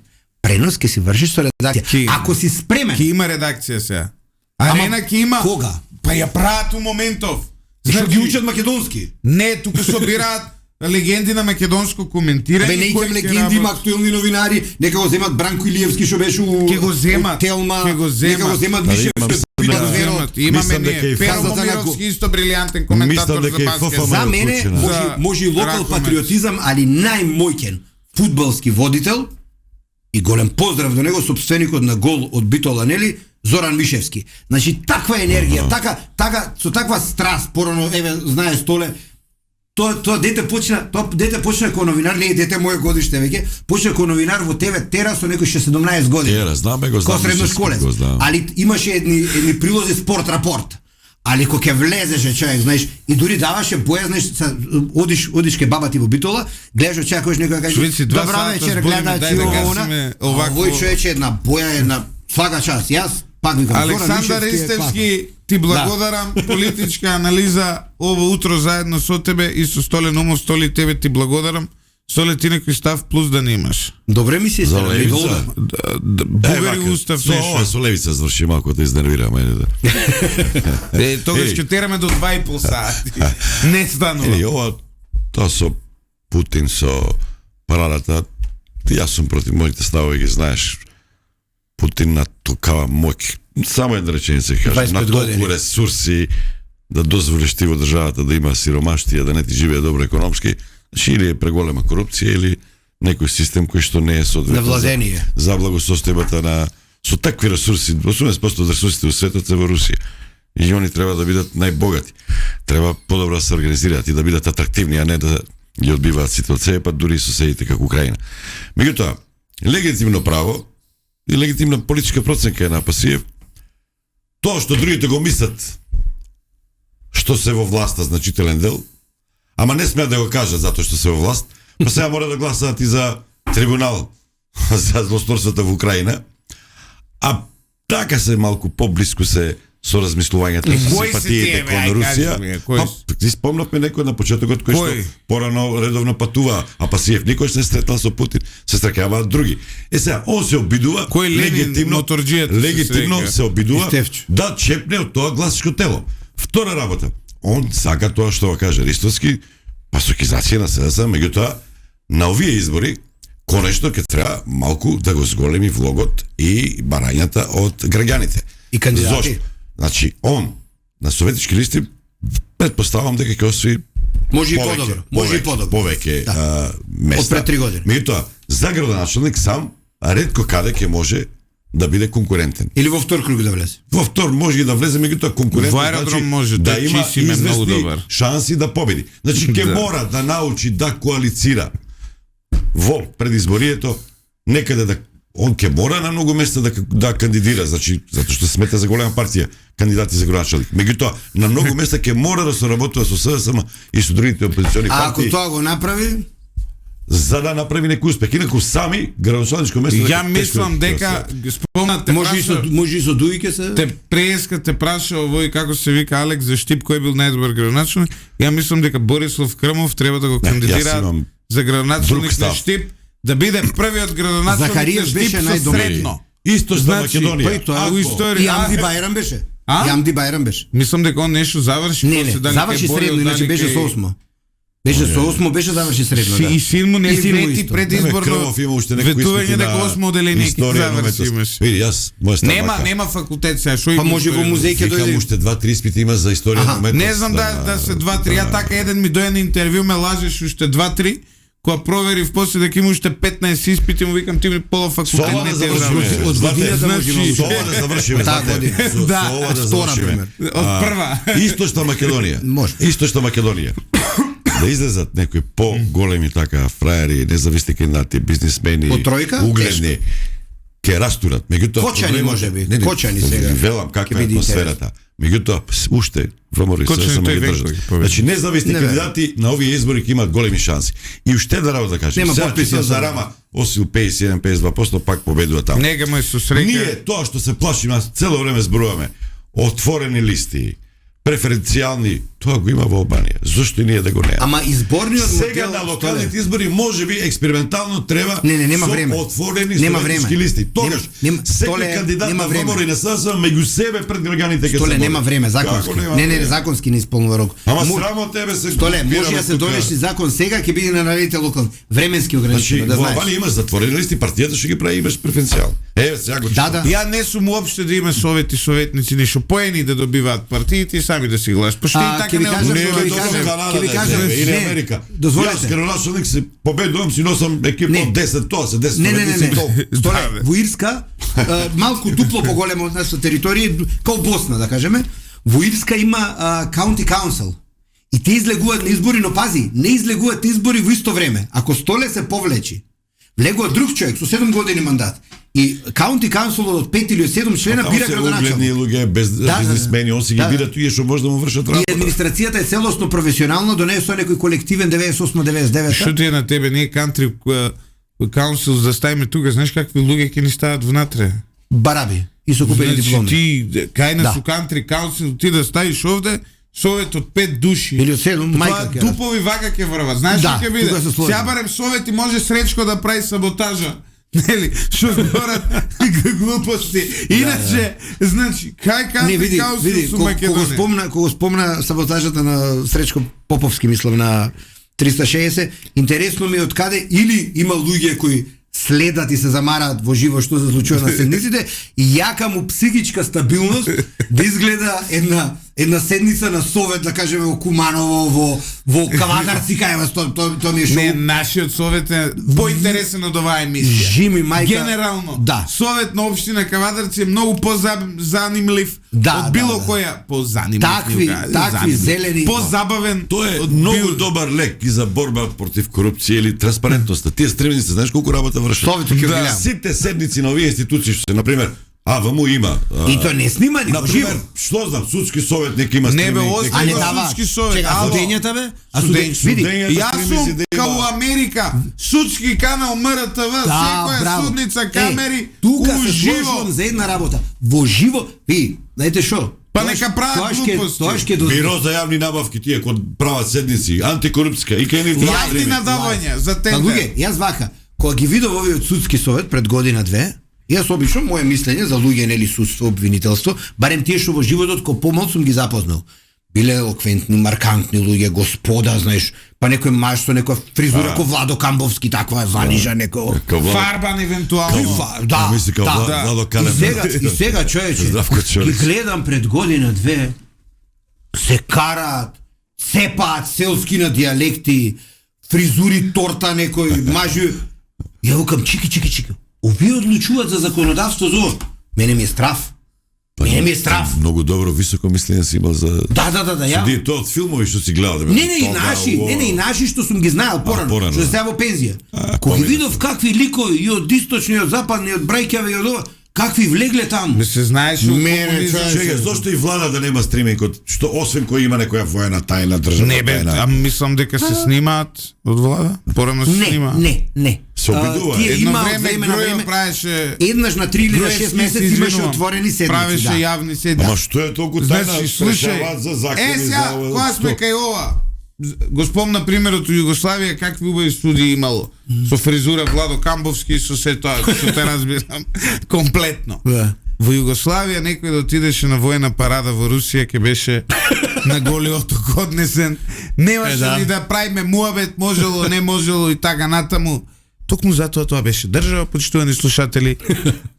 пренос ке си вршиш со редакција. Ако си спремен. Ке има редакција сега. Арена ке има. Кога? Па ја прават у моментов. Што ги учат македонски? Не, тука собираат легенди на македонско коментирање. Бе, не икам легенди, има актуелни новинари, нека го земат Бранко Илиевски што беше у Ке го земат. Телма, Нека го земат Мишевски. Имаме ние Перо Момировски исто брилјантен коментатор за баскет. За мене може и локал патриотизам, али најмојкен фудбалски водител и голем поздрав до него, собственикот на гол од Битола, нели, Зоран Мишевски. Значи таква енергија, така со таква страст, порано еве знае Столе, тоа дете почна како новинар, не е дете моје годиште веќе, почна како новинар во ТВ Тера со некој 17 години. Тера, знаме го, знам. Средношколец. Али имаше едни прилози спорт рапорт. Али кога ќе влезеше човек, знаеш, и дури даваше боја, знаеш, одиш ке баба ти во Битола, гледаш очекуваш некој каже: "Добра вечер, гледачи овој човече една боја, една свака час." Јас пак викам Александар Истевски, ти благодарам, политичка анализа ово утро заедно со тебе и со Столе Номов. Столи, тебе ти благодарам. Столе, ти некој став плюс да не имаш. Добре ми се за Левица. Бугари устав нешто. Со Левица зврши малку да изнервира мене да. Тогаш ќе тераме до 2,5 сати. Не станува. Ова тоа со Путин, со парадата, јас сум против моите ставови, ги знаеш. Путин на токава моќ, само една реченица кажа, на толку ресурси да дозволиш ти во државата да има сиромаштија, да не ти живее добро економски, значи или е преголема корупција или некој систем кој што не е соодветен за благосостојбата на со такви ресурси. 80% од ресурсите во светот се во Русија. И они треба да бидат најбогати. Треба подобро да се организираат и да бидат атрактивни, а не да ги одбиваат сите од себе, па дури и соседите како Украина. Меѓутоа, легитимно право и легитимна политичка проценка е на Пасиев. Тоа што другите го мислат што се во власта значителен дел, ама не смеат да го кажат затоа што се во власт, па сега мора да гласаат и за трибунал за злосторствата во Украина, а така се малку поблиску се со размислувањето и симпатиите кон Русија. Ти спомнавме некој на почетокот кој што порано редовно патува, а Пасиев никош не сретнал со Путин, се стрекаваат други. Сега он се обидува легитимно се обидува да чепне од тоа гласачко тело. Втора работа, он сака тоа што го каже Ристовски, пасокизација на СДС, меѓутоа на овие избори конечно ќе треба малку да го зголеми влогот и барањата од граѓаните. И кандидати. Зошто? Значи, он на советички листи предпоставам дека ќе освои може и подобро, повеќе места. Од пред 3 години. Меѓутоа, за градоначелник сам ретко каде ќе може да биде конкурентен. Или во втор круг да влезе. Во втор може и да влезе, меѓутоа конкурентен, во аеродром може да има известни шанси да победи. Значи ќе мора да научи да коалицира во предизборието, некаде да он ќе мора на многу места да кандидира, значи затоа што смета за голема партија кандидати за градоначелник. Меѓутоа на многу места ќе мора да соработува со СДСМ и со другите опозициони партии. Ако тоа го направи, за да направи некој успех, инаку сами градоначелничко место. Ја мислам дека спомнате може и со дујке се. Те преска те праша овој како се вика Алекс за Штип кој бил најдобар градоначелник. Ја мислам дека Борислав Крмов треба да го кандидира за градоначелник на Штип, да биде првиот градоначелник на Штип со средно. Источна Македонија. Јамди Бајрам беше. Јамди Бајрам беше. Мислам дека он нешто заврши, не, заврши средно, иначе беше со 8. Беше со 8, беше заврши средно, да. И силно не вети предизборно ветување дека 8 оделение ќе заврши. Види, јас моја нема факултет сега, што па може во музеј ќе дојде. Уште 2-3 испити има за историја на уметност. Не знам да се 2-3, ја така еден ми дојде на интервју, ме лажеш уште 2-3. Кога проверив после дека има уште 15 испити, му викам ти ми пола факултет не те заврши. Од годината може со ова да завршиме. Да, ова да завршиме. Од прва. Источна Македонија. Источна Македонија. да излезат некои по-големи така фраери, независни кандидати, бизнисмени, Од тројка? угледни, ке растурат. Меѓутоа Кочани можеби, кочани сега. Велам каква Ќе е биде атмосферата. Меѓутоа уште ВМРО Кочани само тој ги век држат. ќе победи. Значи независни Не, кандидати на овие избори ќе имаат големи шанси. И уште една работа да кажем. Нема Сега подписи читам за за- Рама, осил 57-52% пак победува таму. Нега му е со среќа. Ние тоа што се плашиме, аз цело време зборуваме, отворени листи, преференцијални, тоа го има во Албанија. Зошто и ние да го немаме? Ама изборниот Сега модел на локалните избори можеби експериментално треба Не, нема со време. отворени Нема стратешки време. листи. Тогаш Нема- секој Столе, кандидат нема на време. ВМРО и на СДСМ меѓу себе пред граѓаните ќе се Столе бори. нема време законски. Како нема Не, време? законски не исполнува рок. Ама Му- срамо од тебе се Столе, може бираме да се тука. донеши закон сега, ќе биде на наредите локални. Временски Значи, ограничено, да во знаеш. Албанија имаш затворени листи, партијата ќе ги прави, имаш преференцијал. Сега го Да, да. Ја не сум уопште да има совети, советници, нешто поени да добиваат партиите и сами да си гласат. Пошто и А, така ќе ви не кажам, одбива. ќе ви Тоа кажам, Канада ќе ви да кажам, земе, или не, Америка. дозволете. Јас градоначелник се победувам, си носам екипа Не. од 10, тоа се 10 Не, советници, толку. Столе, Да, бе. во Ирска, малку дупло поголема од нашата територија, као Босна, да кажеме, во Ирска има County Council. И те излегуваат на избори, но пази, не излегуваат избори во исто време. Ако Столе се повлечи, влегува друг човек со 7 години мандат. И County Council од 5 или 7 члена Таму бира се угледни градоначелник. луѓе без бизнисмени, он си ги Да, бира тие што може да му вршат И работа. администрацијата е целосно професионална, до неја со некој колективен 98-99. Што ти е на тебе, не е кантри каунсил да ставиме тука, знаеш какви луѓе ќе ни стават внатре? Бараби. И со купени Значи дипломи. ти кај на Да. со кантри каунсил ти да ставиш овде совет од 5 души. Или од 7, Тоа мајка ќе дупови вака ќе врва. Знаеш Да, што ќе биде? тука се сложи. Сега барем совет и може Сречко да прави саботажа. Нели, што зборат глупости. Иначе, значи, кај Не, кантри види, каунсил со кога Македонија? спомна саботажата на Сречко Поповски, мислам, на 360, интересно ми е од каде или има луѓе кои следат и се замараат во живо што се случува на седниците и јака му психичка стабилност да изгледа една седница на совет, да кажеме, во Куманово, во Кавадарци, кај вас, тоа ми е шоу. Не, нашиот совет е поинтересен од оваа емисија. Жими, мајка. Генерално, Да. совет на општина Кавадарци е многу позанимлив Да, од било да. која позанимлив. Такви зелени- позабавен. Тоа е од многу било- добар лек и за борба против корупција или транспарентноста. Тие стремници, знаеш колку работа вршат? Советот ќе го гледам. Сите седници на овие институции што се, например, АВМУ има. И тоа не снимани, во живо. Например, што знам, судски советник има Не бе, стриминг, остави А не го дава. судски совет. Чека, Ало. судењата бе? А Судењата, види, судењата. Јас стримици сум да има. као Америка, судски канал МРТВ, секоја браво. судница, камери, тука се уживо. сложувам за една работа. Во живо, знаете што? Па нека прават глупости. Тоа ќе Биро за јавни набавки, тие кога прават седници, антикорупска и кај нив Јавни надавања за Па тендер. луѓе, јас вака, кога ги видов овиот судски совет пред година-две, јас обично моје мислење за луѓе нели судство, обвинителство, барем тие што во животот ко помал сум ги запознал. Биле елоквентни, маркантни луѓе, господа, знаеш, па некој маж со некоја фризура ко Владо Камбовски, таква занижа некој. Фарбан евентуално. Да, мисли као да. Владо Калем. И сега човече, Здравко ги Чорис. гледам пред година-две, се караат, цепаат селски на диалекти, фризури торта некој, мажу. Ја викам, чики. Овие одлучуваат за законодавство за ова. Мене ми е страв. Мене ми е страв. Многу добро високо мислење си имал за Да, ја. Ди тоа од филмови што си гледал да бе. Не, и наши што сум ги знаел порано, порано, што се да. сега во пензија. Кога ги видов какви ликови и од источни, и од западни, и од Брајкјаве, и од ова, какви влегле таму. Не се знаеш од Мене, комунизам. човече. Чекај, зошто и влада да нема стриминг од што освен кој има некоја воена тајна државна Не бе, тајна. а мислам дека се снимаат од влада. Порано се снима. Не. Се обидува, Тие Едно има од време време на Грујо време. правеше Еднаш на 3 или на 6 месеци имаше отворени седници. Правеше Да. јавни седници. Ама што е толку тајна? Значи, слушај, Решаваат за закони сега, за кога сме кај ова, го спомна примерот од Југославија, какви убави студии имало. Со фризура Владо Камбовски и со се тоа, што те разбирам, комплетно. Да. Во Југославија некој да отидеше на воена парада во Русија ќе беше на голи оток однесен. Немаше ни да правиме муабет, можело, не можело и така натаму. Токму затоа тоа беше држава, почитувани слушатели.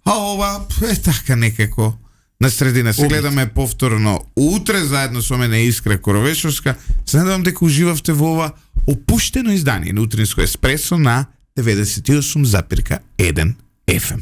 А ова е така некако на средина. Се гледаме повторно утре заедно со мене Искра Коровешовска. Се надевам дека уживавте во ова опуштено издание на Утринско еспресо на 98,1 FM.